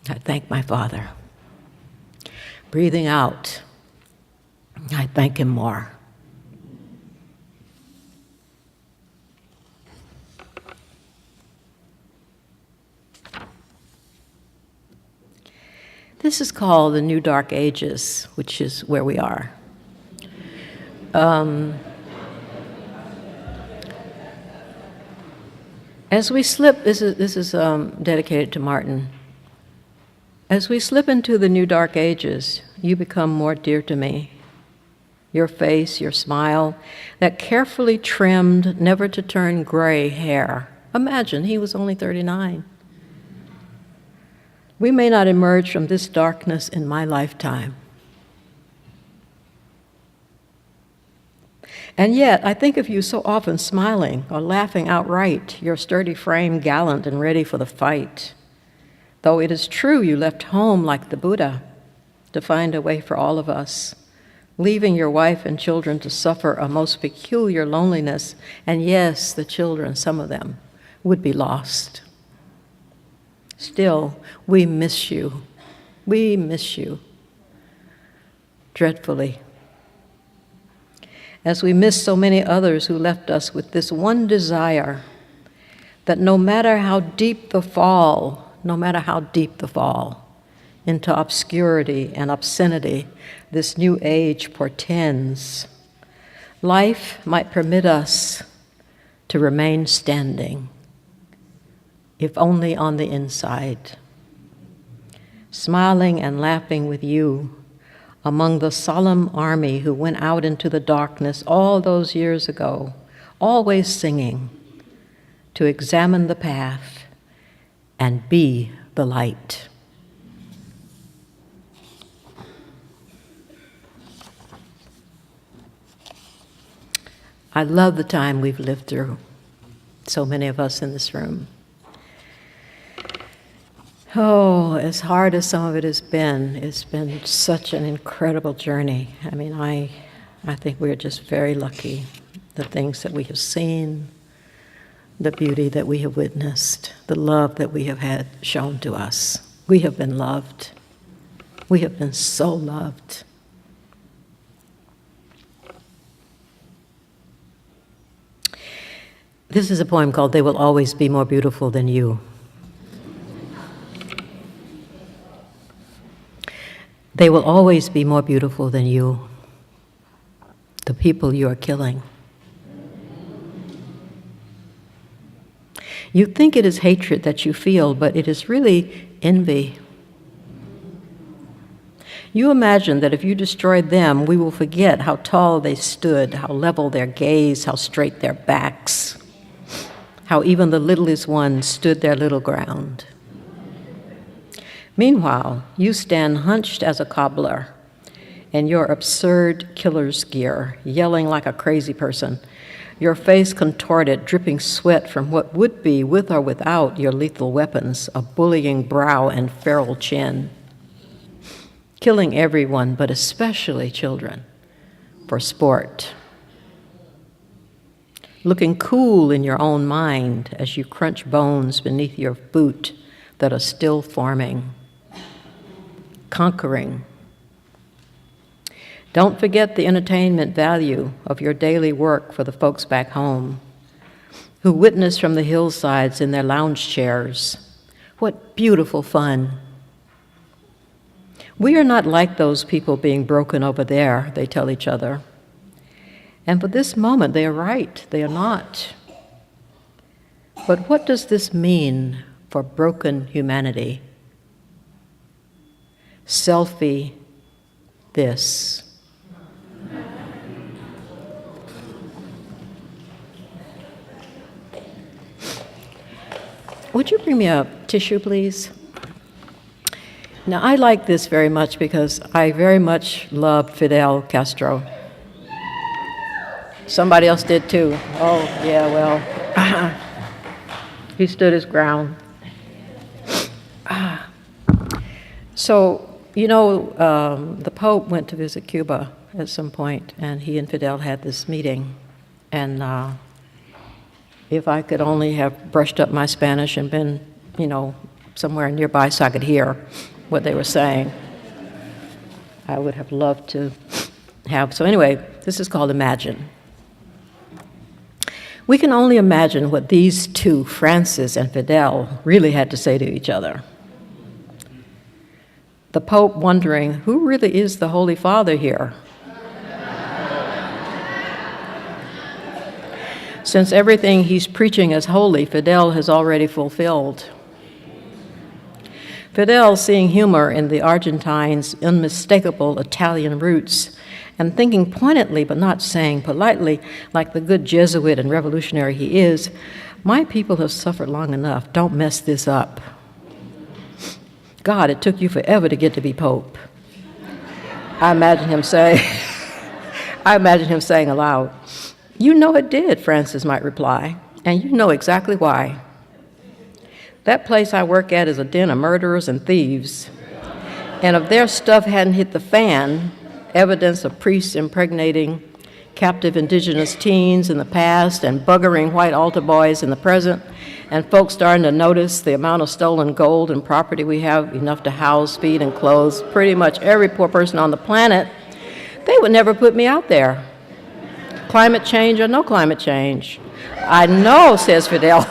I thank my father. Breathing out, I thank him more. This is called the New Dark Ages, which is where we are. As we slip, this is dedicated to Martin. As we slip into the New Dark Ages, you become more dear to me. Your face, your smile, that carefully trimmed, never to turn gray hair. Imagine, he was only 39. We may not emerge from this darkness in my lifetime. And yet, I think of you so often smiling or laughing outright, your sturdy frame gallant and ready for the fight. Though it is true you left home like the Buddha to find a way for all of us, leaving your wife and children to suffer a most peculiar loneliness, and yes, the children, some of them, would be lost. Still, we miss you. We miss you dreadfully. As we miss so many others who left us with this one desire, that no matter how deep the fall into obscurity and obscenity this new age portends, life might permit us to remain standing, if only on the inside, smiling and laughing with you among the solemn army who went out into the darkness all those years ago, always singing, to examine the path and be the light. I love the time we've lived through, so many of us in this room. Oh, as hard as some of it has been, it's been such an incredible journey. I mean, I think we're just very lucky. The things that we have seen, the beauty that we have witnessed, the love that we have had shown to us. We have been loved. We have been so loved. This is a poem called "They Will Always Be More Beautiful Than You." They will always be more beautiful than you, the people you are killing. You think it is hatred that you feel, but it is really envy. You imagine that if you destroyed them, we will forget how tall they stood, how level their gaze, how straight their backs, how even the littlest ones stood their little ground. Meanwhile, you stand hunched as a cobbler in your absurd killer's gear, yelling like a crazy person, your face contorted, dripping sweat from what would be, with or without your lethal weapons, a bullying brow and feral chin, killing everyone, but especially children, for sport. Looking cool in your own mind as you crunch bones beneath your boot that are still forming. Conquering. Don't forget the entertainment value of your daily work for the folks back home who witness from the hillsides in their lounge chairs. What beautiful fun. We are not like those people being broken over there, they tell each other. And for this moment, they are right, they are not. But what does this mean for broken humanity? Selfie this. Would you bring me a tissue, please? Now, I like this very much because I very much love Fidel Castro. Somebody else did too. Oh, yeah, well, he stood his ground. So, you know, the Pope went to visit Cuba at some point, and he and Fidel had this meeting. And if I could only have brushed up my Spanish and been, you know, somewhere nearby so I could hear what they were saying, I would have loved to have. So anyway, this is called Imagine. We can only imagine what these two, Francis and Fidel, really had to say to each other. The Pope wondering, who really is the Holy Father here? Since everything he's preaching is holy, Fidel has already fulfilled. Fidel seeing humor in the Argentine's unmistakable Italian roots and thinking pointedly but not saying politely, like the good Jesuit and revolutionary he is, my people have suffered long enough, don't mess this up. God, it took you forever to get to be Pope. I imagine him saying aloud, "You know it did," Francis might reply, "and you know exactly why. That place I work at is a den of murderers and thieves, and if their stuff hadn't hit the fan, evidence of priests impregnating captive indigenous teens in the past and buggering white altar boys in the present, and folks starting to notice the amount of stolen gold and property we have, enough to house, feed, and clothe pretty much every poor person on the planet, they would never put me out there. Climate change or no climate change. I know," says Fidel.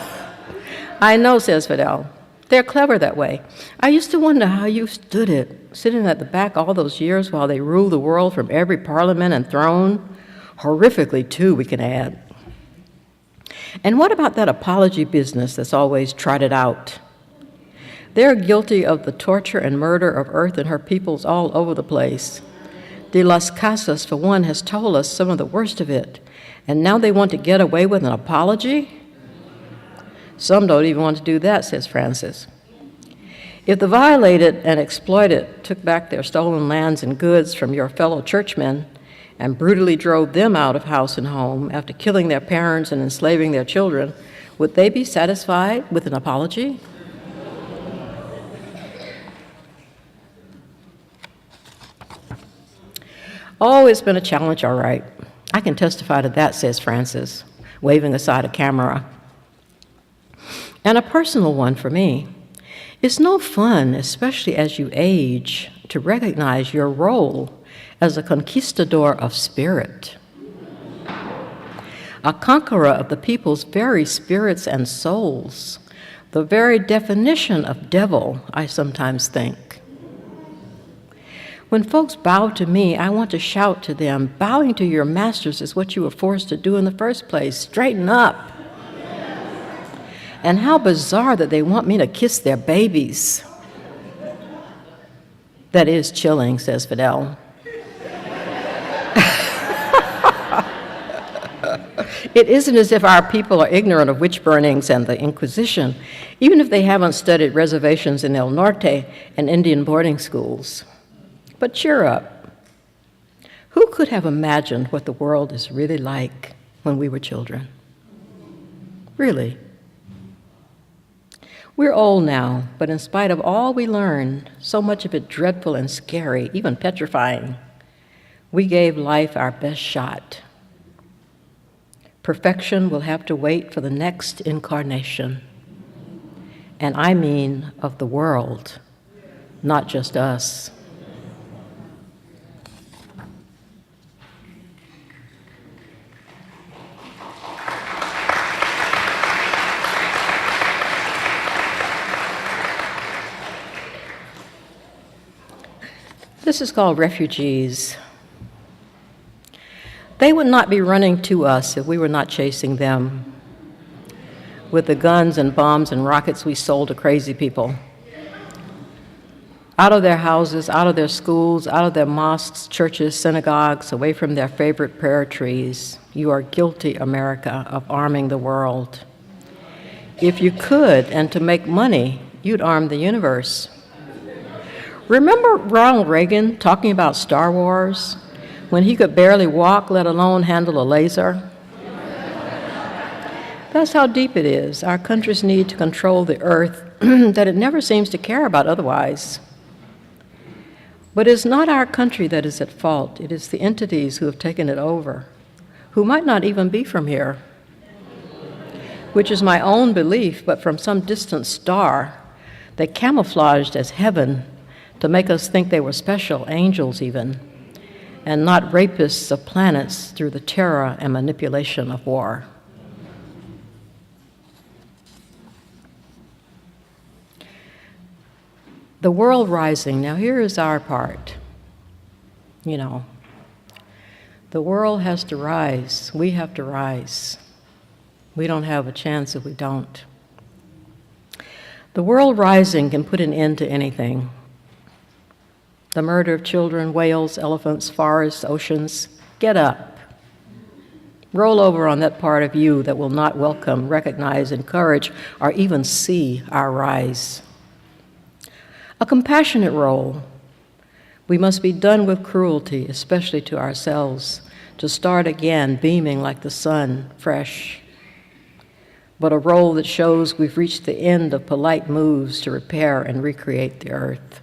"I know," says Fidel. "They're clever that way. I used to wonder how you stood it, sitting at the back all those years while they ruled the world from every parliament and throne. Horrifically, too, we can add. And what about that apology business that's always trotted out? They're guilty of the torture and murder of Earth and her peoples all over the place. De Las Casas, for one, has told us some of the worst of it, and now they want to get away with an apology? Some don't even want to do that," says Francis. "If the violated and exploited took back their stolen lands and goods from your fellow churchmen and brutally drove them out of house and home after killing their parents and enslaving their children, would they be satisfied with an apology?" "Oh, it's been a challenge, all right. I can testify to that," says Francis, waving aside a camera. "And a personal one for me. It's no fun, especially as you age, to recognize your role as a conquistador of spirit, a conqueror of the people's very spirits and souls, the very definition of devil, I sometimes think. When folks bow to me, I want to shout to them, bowing to your masters is what you were forced to do in the first place. Straighten up. And how bizarre that they want me to kiss their babies." "That is chilling," says Fidel. "It isn't as if our people are ignorant of witch burnings and the Inquisition, even if they haven't studied reservations in El Norte and Indian boarding schools. But cheer up. Who could have imagined what the world is really like when we were children? Really. We're old now, but in spite of all we learned, so much of it dreadful and scary, even petrifying, we gave life our best shot. Perfection will have to wait for the next incarnation. And I mean of the world, not just us." This is called refugees. They would not be running to us if we were not chasing them with the guns and bombs and rockets we sold to crazy people. Out of their houses, out of their schools, out of their mosques, churches, synagogues, away from their favorite prayer trees. You are guilty, America, of arming the world. If you could, and to make money, you'd arm the universe. Remember Ronald Reagan talking about Star Wars when he could barely walk, let alone handle a laser? That's how deep it is. Our country's need to control the earth that it never seems to care about otherwise. But it's not our country that is at fault. It is the entities who have taken it over, who might not even be from here, which is my own belief, but from some distant star they camouflaged as heaven to make us think they were special angels even, and not rapists of planets through the terror and manipulation of war. The world rising. Now here is our part. You know, the world has to rise. We have to rise. We don't have a chance if we don't. The world rising can put an end to anything. The murder of children, whales, elephants, forests, oceans. Get up. Roll over on that part of you that will not welcome, recognize, encourage, or even see our rise. A compassionate role. We must be done with cruelty, especially to ourselves, to start again beaming like the sun, fresh. But a role that shows we've reached the end of polite moves to repair and recreate the earth.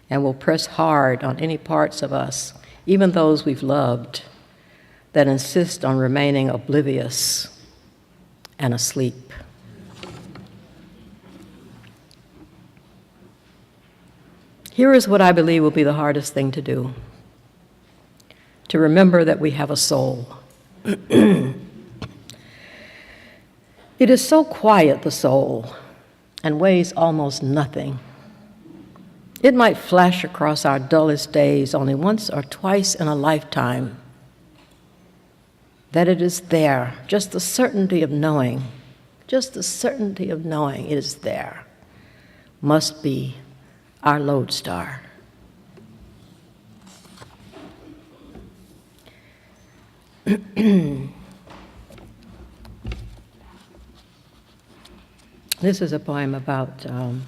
And will press hard on any parts of us, even those we've loved, that insist on remaining oblivious and asleep. Here is what I believe will be the hardest thing to do: to remember that we have a soul. It is so quiet, the soul, and weighs almost nothing. It might flash across our dullest days only once or twice in a lifetime. That it is there, just the certainty of knowing it is there, must be our lodestar. This is a poem about an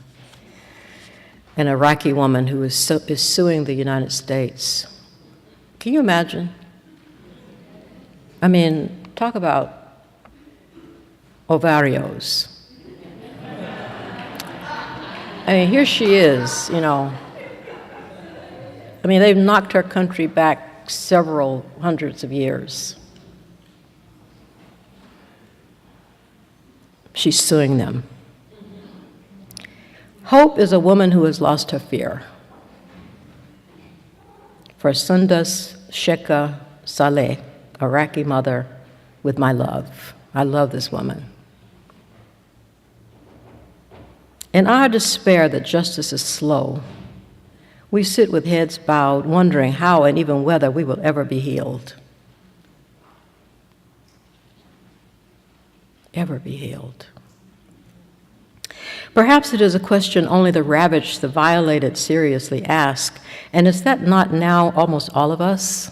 Iraqi woman who is suing the United States. Can you imagine? I mean, talk about ovarios. I mean, here she is, you know. I mean, they've knocked her country back several hundreds of years. She's suing them. Hope is a woman who has lost her fear. For Sundas Sheka Saleh, Iraqi mother, with my love. I love this woman. In our despair that justice is slow, we sit with heads bowed, wondering how and even whether we will ever be healed. Ever be healed. Perhaps it is a question only the ravaged, the violated seriously ask, and is that not now almost all of us?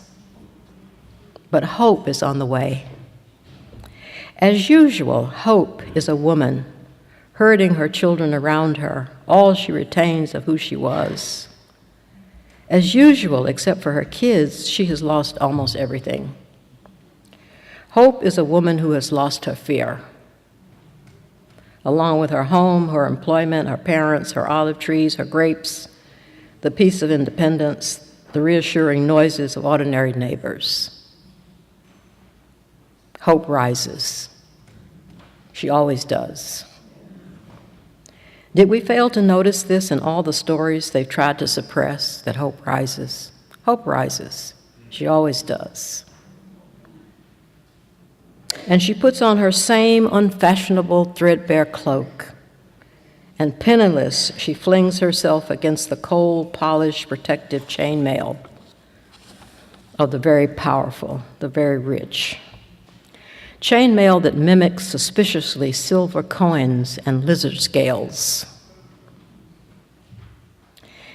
But hope is on the way. As usual, hope is a woman herding her children around her, all she retains of who she was. As usual, except for her kids, she has lost almost everything. Hope is a woman who has lost her fear, along with her home, her employment, her parents, her olive trees, her grapes, the peace of independence, the reassuring noises of ordinary neighbors. Hope rises. She always does. Did we fail to notice this in all the stories they've tried to suppress, that hope rises? Hope rises. She always does. And she puts on her same unfashionable threadbare cloak, and penniless, she flings herself against the cold, polished, protective chainmail of the very powerful, the very rich. Chainmail that mimics suspiciously silver coins and lizard scales.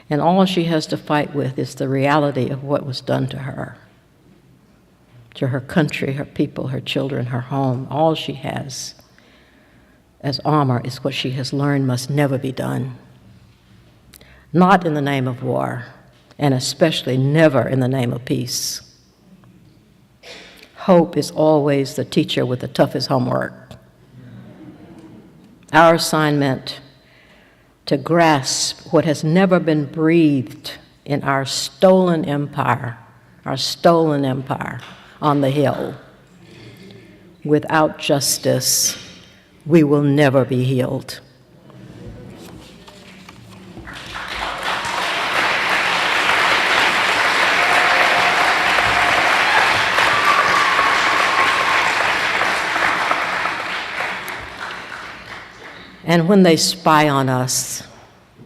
And all she has to fight with is the reality of what was done to her country, her people, her children, her home. All she has as armor is what she has learned must never be done. Not in the name of war, and especially never in the name of peace. Hope is always the teacher with the toughest homework. Our assignment to grasp what has never been breathed in our stolen empire on the hill. Without justice, we will never be healed. And when they spy on us,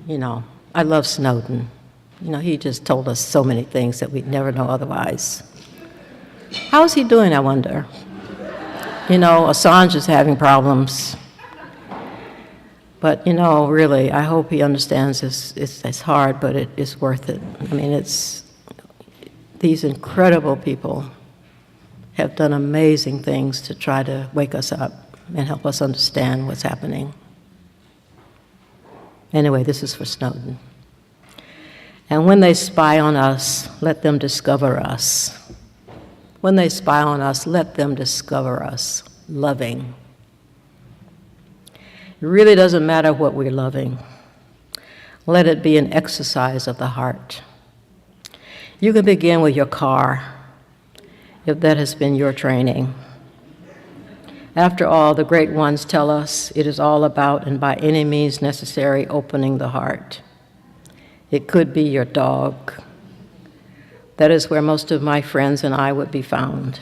you know, I love Snowden. You know, he just told us so many things that we'd never know otherwise. How's he doing, I wonder? You know, Assange is having problems. But, you know, really, I hope he understands it's hard, but it's worth it. I mean, these incredible people have done amazing things to try to wake us up and help us understand what's happening. Anyway, this is for Snowden. And when they spy on us, let them discover us. When they spy on us, let them discover us loving. It really doesn't matter what we're loving. Let it be an exercise of the heart. You can begin with your car, if that has been your training. After all, the great ones tell us it is all about, and by any means necessary, opening the heart. It could be your dog. That is where most of my friends and I would be found.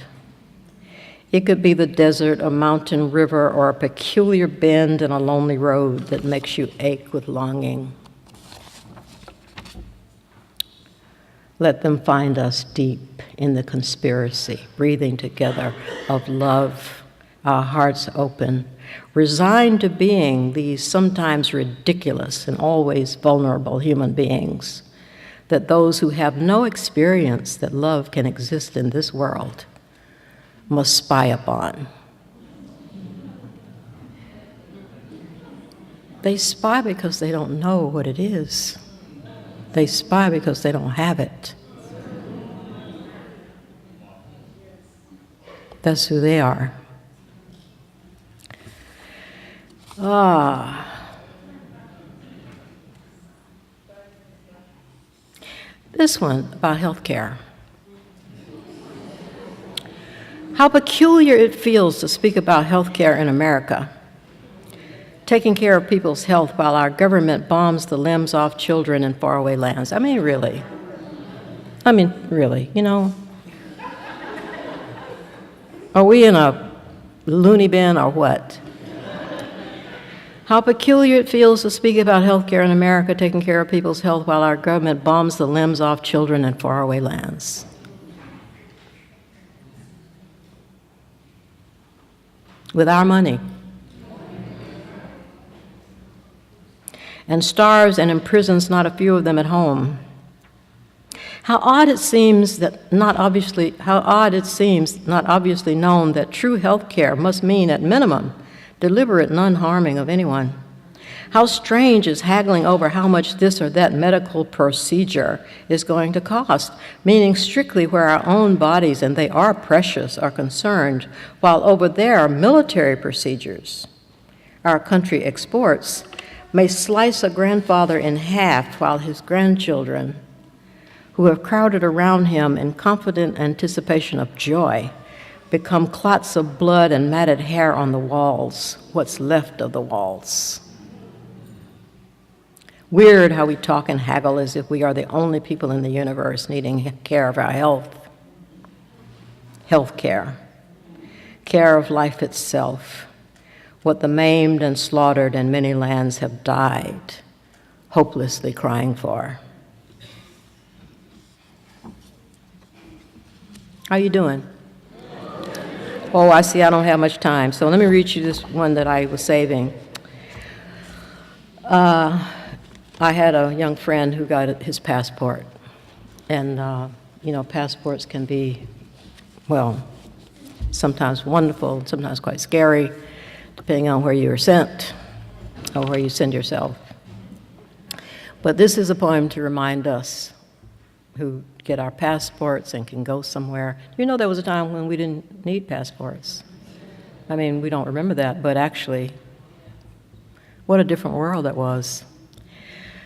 It could be the desert, a mountain, river, or a peculiar bend in a lonely road that makes you ache with longing. Let them find us deep in the conspiracy, breathing together of love, our hearts open, resigned to being these sometimes ridiculous and always vulnerable human beings, that those who have no experience that love can exist in this world must spy upon. They spy because they don't know what it is. They spy because they don't have it. That's who they are. This one about healthcare. How peculiar it feels to speak about healthcare in America, taking care of people's health while our government bombs the limbs off children in faraway lands. I mean, really, you know? Are we in a loony bin or what? How peculiar it feels to speak about healthcare in America, taking care of people's health while our government bombs the limbs off children in faraway lands. With our money. And starves and imprisons not a few of them at home. How odd it seems not obviously known that true health care must mean, at minimum, deliberate non-harming of anyone. How strange is haggling over how much this or that medical procedure is going to cost, meaning strictly where our own bodies, and they are precious, are concerned, while over there military procedures our country exports may slice a grandfather in half while his grandchildren, who have crowded around him in confident anticipation of joy, become clots of blood and matted hair on the walls, what's left of the walls. Weird how we talk and haggle as if we are the only people in the universe needing care of our health. Health care, care of life itself, what the maimed and slaughtered in many lands have died, hopelessly crying for. How you doing? Oh, I see I don't have much time, so let me read you this one that I was saving. I had a young friend who got his passport, and passports can be, well, sometimes wonderful, sometimes quite scary, depending on where you are sent or where you send yourself. But this is a poem to remind us who get our passports and can go somewhere. You know, there was a time when we didn't need passports. I mean, we don't remember that, but actually, what a different world that was.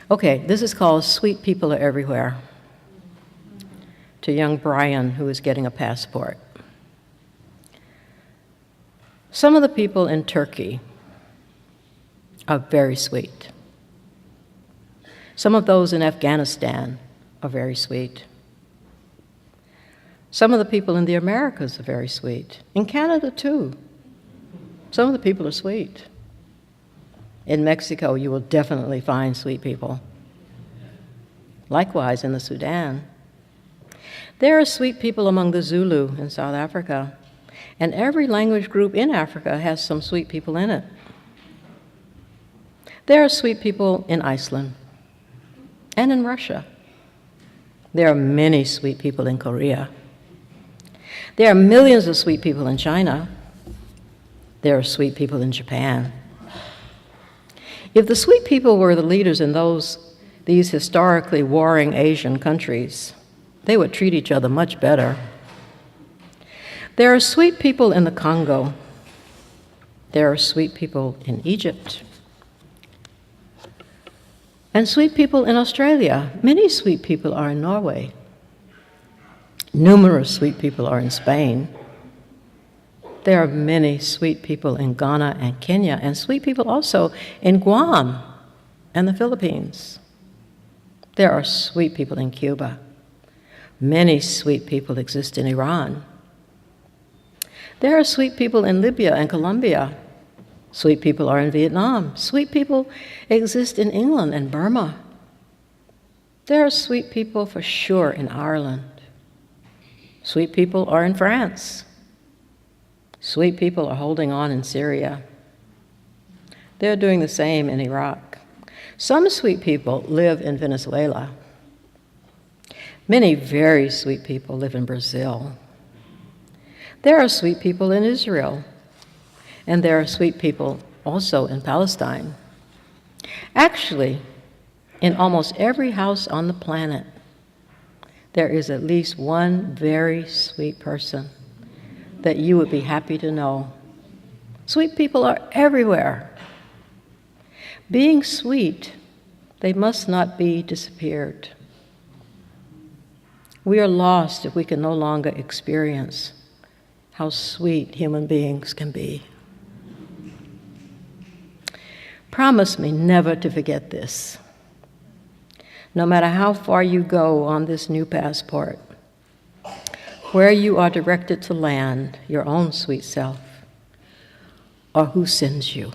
Okay, this is called Sweet People Are Everywhere, to young Brian, who is getting a passport. Some of the people in Turkey are very sweet. Some of those in Afghanistan are very sweet. Some of the people in the Americas are very sweet. In Canada, too. Some of the people are sweet. In Mexico, you will definitely find sweet people. Likewise, in the Sudan. There are sweet people among the Zulu in South Africa, and every language group in Africa has some sweet people in it. There are sweet people in Iceland and in Russia. There are many sweet people in Korea. There are millions of sweet people in China. There are sweet people in Japan. If the sweet people were the leaders in these historically warring Asian countries, they would treat each other much better. There are sweet people in the Congo. There are sweet people in Egypt. And sweet people in Australia. Many sweet people are in Norway. Numerous sweet people are in Spain. There are many sweet people in Ghana and Kenya, and sweet people also in Guam and the Philippines. There are sweet people in Cuba. Many sweet people exist in Iran. There are sweet people in Libya and Colombia. Sweet people are in Vietnam. Sweet people exist in England and Burma. There are sweet people for sure in Ireland. Sweet people are in France. Sweet people are holding on in Syria. They're doing the same in Iraq. Some sweet people live in Venezuela. Many very sweet people live in Brazil. There are sweet people in Israel, and there are sweet people also in Palestine. Actually, in almost every house on the planet, there is at least one very sweet person that you would be happy to know. Sweet people are everywhere. Being sweet, they must not be disappeared. We are lost if we can no longer experience how sweet human beings can be. Promise me never to forget this. No matter how far you go on this new passport, where you are directed to land, your own sweet self, or who sends you.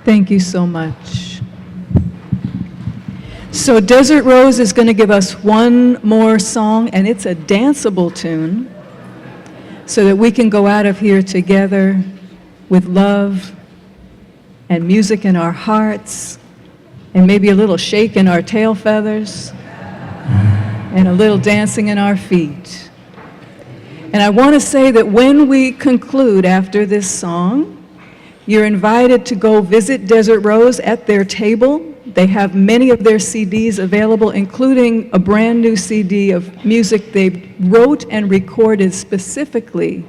Thank you so much. So Desert Rose is going to give us one more song, and it's a danceable tune, so that we can go out of here together with love and music in our hearts, and maybe a little shake in our tail feathers, and a little dancing in our feet. And I want to say that when we conclude after this song, you're invited to go visit Desert Rose at their table. They have many of their CDs available, including a brand new CD of music they wrote and recorded specifically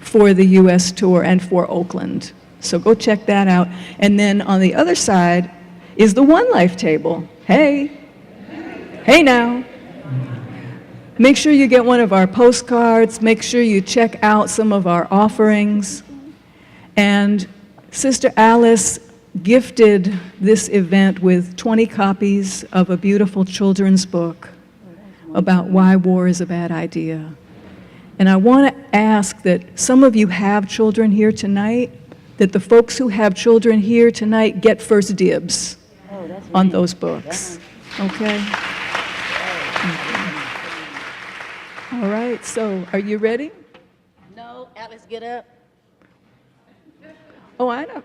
for the US tour and for Oakland. So go check that out. And then on the other side is the OneLife table. Hey, hey now. Make sure you get one of our postcards. Make sure you check out some of our offerings. And Sister Alice gifted this event with 20 copies of a beautiful children's book about why war is a bad idea. And I want to ask that some of you have children here tonight, that the folks who have children here tonight get first dibs on those books. Okay? All right, so are you ready? No, Alice, get up. Oh, I know.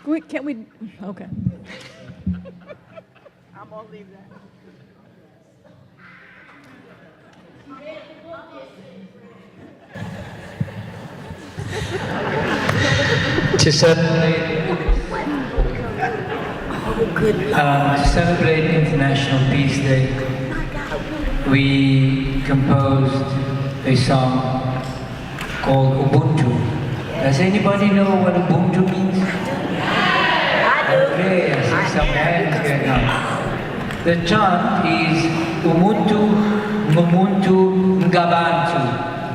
Wait, can't we? Okay. I'm gonna leave that. To celebrate International Peace Day, we composed a song called Ubuntu. Does anybody know what Ubuntu means? Okay, I see some hands here now. The chant is Umuntu, Ngumuntu, Ngabantu.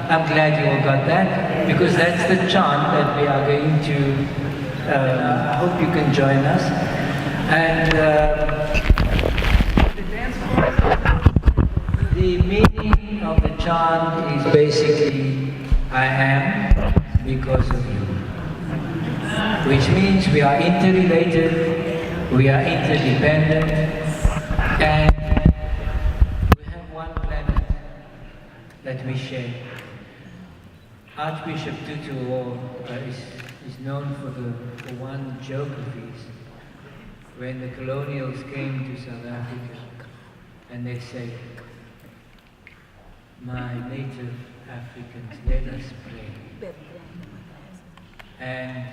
I'm glad you all got that, because that's the chant that we are going to, I hope you can join us. And the meaning of the chant is basically, I am because of you. Which means we are interrelated, we are interdependent, and we have one planet that we share. Archbishop Tutu is known for one joke of his. When the colonials came to South Africa, and they said, my native Africans, let us pray. And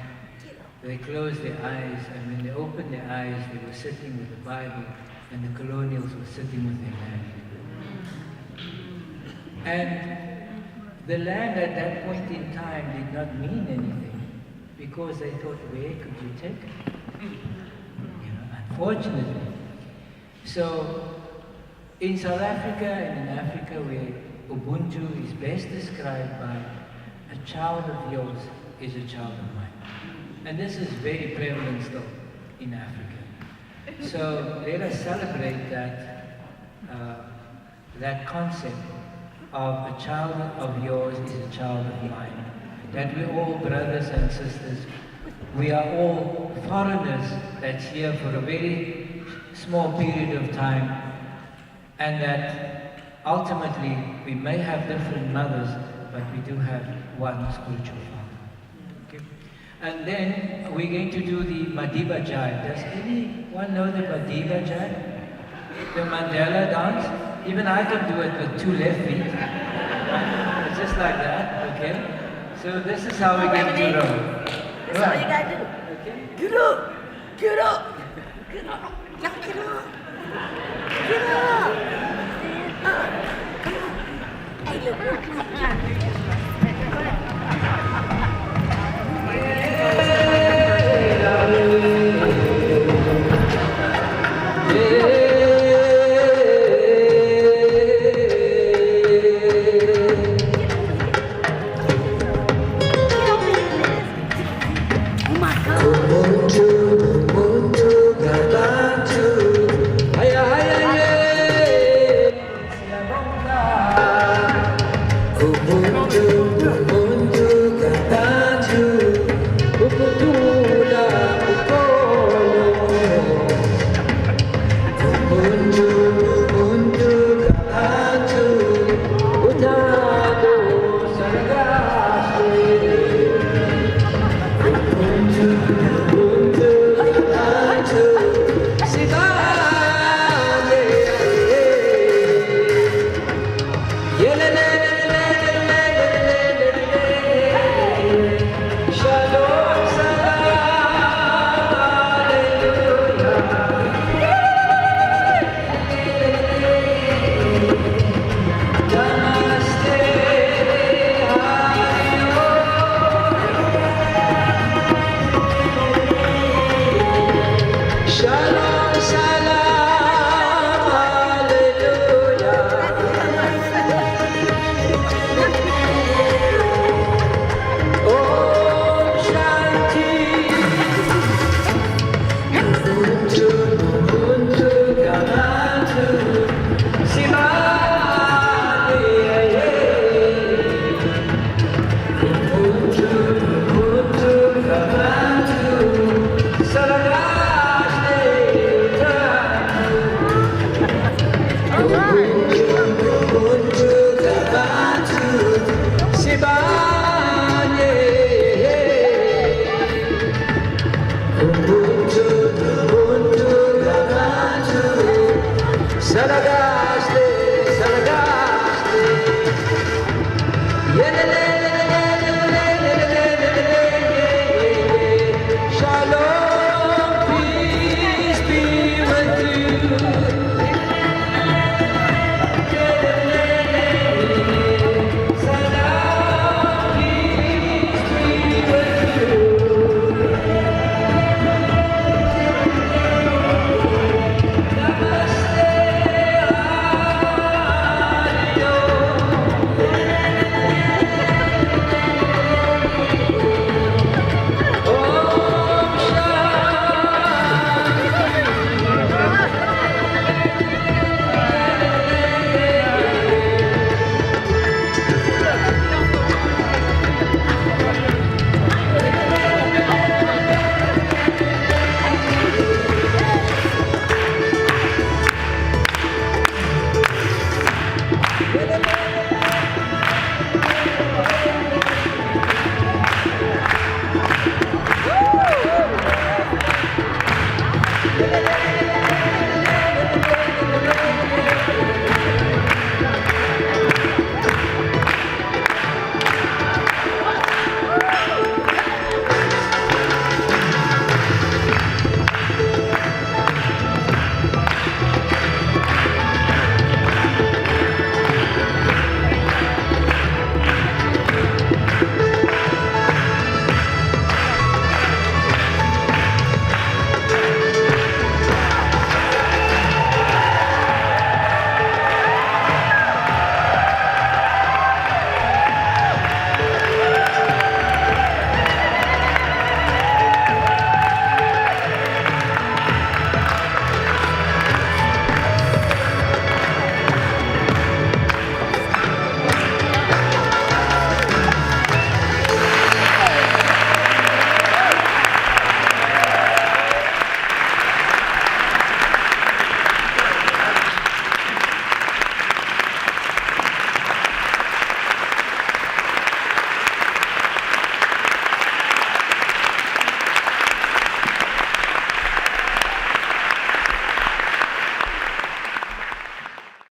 they closed their eyes, and when they opened their eyes, they were sitting with the Bible, and the colonials were sitting with their land. And the land at that point in time did not mean anything, because they thought, where could you take it? Unfortunately. So, in South Africa and in Africa, where Ubuntu is best described by a child of yours is a child of mine. And this is very prevalent still in Africa. So let us celebrate that concept of a child of yours is a child of mine. That we're all brothers and sisters. We are all foreigners that's here for a very small period of time, and that ultimately we may have different mothers, but we do have one spiritual father. Okay? And then we're going to do the Madiba jive. Does anyone know the Madiba jive? The Mandela dance? Even I can do it with two left feet. It's just like that, okay? So this is how we're going to roll. That's all you gotta do. Okay. Get up! Get up! Get up! Y'all get up! Get up!